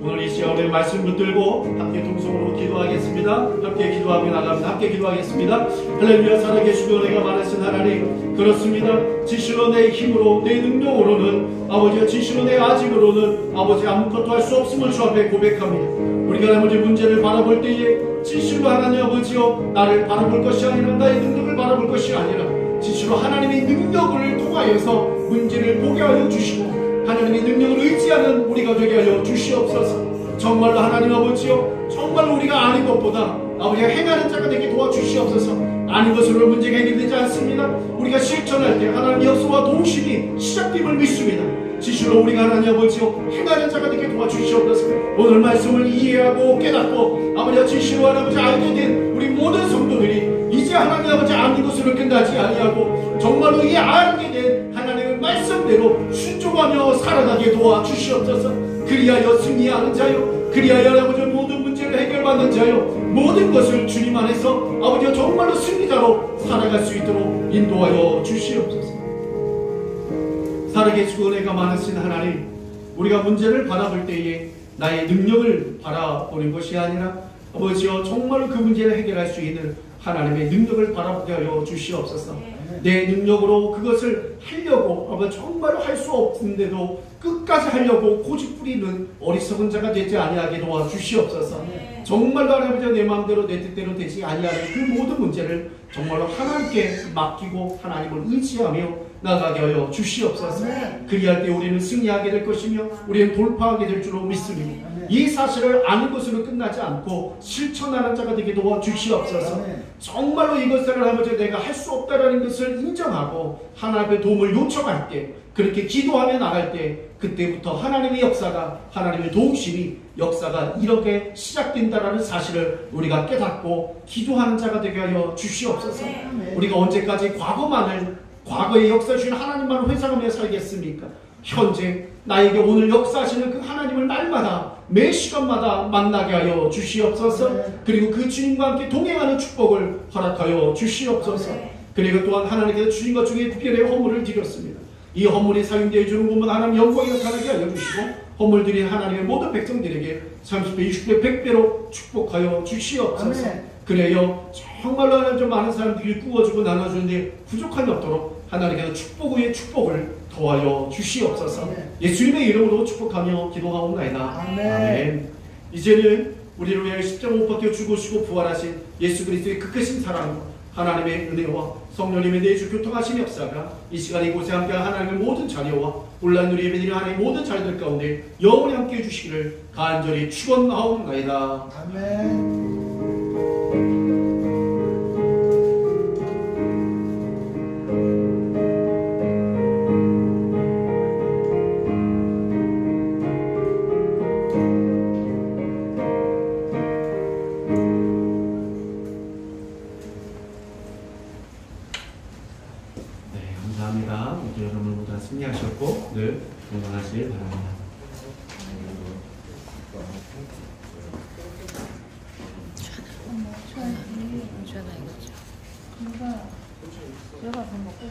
오늘 이 시간에 말씀 붙들고 함께 동성으로 기도하겠습니다. 함께 기도하며 나갑니다. 함께 기도하겠습니다. 할렐루야. 살아계시고 은혜가 많으신 하나님, 그렇습니다. 진실로 내 힘으로 내 능력으로는 아버지가 진실로 내 아직으로는 아버지 아무것도 할 수 없음을 주 앞에 고백합니다. 우리가 아버지 문제를 바라볼 때에 진실로 하나님 아버지여 나를 바라볼 것이 아니라 나의 능력을 바라볼 것이 아니라 진실로 하나님의 능력을 통하여서 문제를 보게 하여 주시고 하나님의 능력을 의지하는 우리가 되게 하여 주시옵소서. 정말로 하나님 아버지여 정말로 우리가 아는 것보다 아버지가 행하는 자가 되게 도와주시옵소서. 아는 것으로 문제가 해결되지 않습니다. 우리가 실천할 때 하나님의 역사와 동심이 시작됨을 믿습니다. 진실로 우리가 하나님 아버지여 행하는 자가 되게 도와주시옵소서. 오늘 말씀을 이해하고 깨닫고 아버지와 진실로 하나님 알게 된 우리 모든 성도들이 이제 하나님 아버지 아는 것으로 끝나지 아니하고 정말로 이 알게 된 하나님의 말씀대로 순종하며 살아가게 도와주시옵소서. 그리하여 승리하는 자요, 그리하여 아버지 모든 문제를 해결받는 자요, 모든 것을 주님 안에서 아버지가 정말로 승리자로 살아갈 수 있도록 인도하여 주시옵소서. 살아계시고 은혜가 많으신 하나님, 우리가 문제를 바라볼 때에 나의 능력을 바라보는 것이 아니라 아버지여 정말로 그 문제를 해결할 수 있는 하나님의 능력을 바라보게 하여 주시옵소서. 내 능력으로 그것을 하려고 아버지 정말로 할 수 없는데도 끝까지 하려고 고집 부리는 어리석은 자가 되지 아니하게 도와주시옵소서. 정말로 아버지 내 마음대로 내 뜻대로 되지 아니하는 그 모든 문제를 정말로 하나님께 맡기고 하나님을 의지하며 나가게 하여 주시옵소서. 그리할 때 우리는 승리하게 될 것이며 우리는 돌파하게 될 줄로 믿습니다. 이 사실을 아는 것으로 끝나지 않고 실천하는 자가 되게 도와주시옵소서. 정말로 이것을 아버지 내가 할 수 없다라는 것을 인정하고 하나님의 도움을 요청할 때, 그렇게 기도하며 나갈 때 그때부터 하나님의 역사가, 하나님의 도우심이 역사가 이렇게 시작된다라는 사실을 우리가 깨닫고 기도하는 자가 되게 하여 주시옵소서. 우리가 언제까지 과거의 역사 주신 하나님만 회상하며 살겠습니까? 현재 나에게 오늘 역사하시는 그 하나님을 날마다 매 시간마다 만나게 하여 주시옵소서. 그리고 그 주님과 함께 동행하는 축복을 허락하여 주시옵소서. 그리고 또한 하나님께서 주신 것 중에 특별히 헌물을 드렸습니다. 이 헌물이 사용되어 주는 것만 하나님 영광이 나타나게 하여 주시고 헌물 드린 하나님의 모든 백성들에게 30배, 60배, 100배로 축복하여 주시옵소서. 그래요 정말로 하나님 좀 많은 사람들이 구워주고 나눠주는데 부족함이 없도록 하나님께서 축복 위에 축복을 더하여 주시옵소서. 예수님의 이름으로 축복하며 기도하옵나이다. 아멘. 이제는 우리를 위하여 십자가 못 박혀 죽으시고 부활하신 예수 그리스도의 그 크신 사랑과 하나님의 은혜와 성령님의 내주 교통하신 역사가 이 시간에 이곳에 함께한 하나님의 모든 자녀와 온라인 우리 예배드리는 하나님의 모든 자녀들 가운데 영원히 함께해 주시기를 간절히 축원하옵나이다. 아멘. 감사합니다. 모두 여러분 모두 승리하셨고 늘 건강하시길 바랍니다. 내가 밥 먹고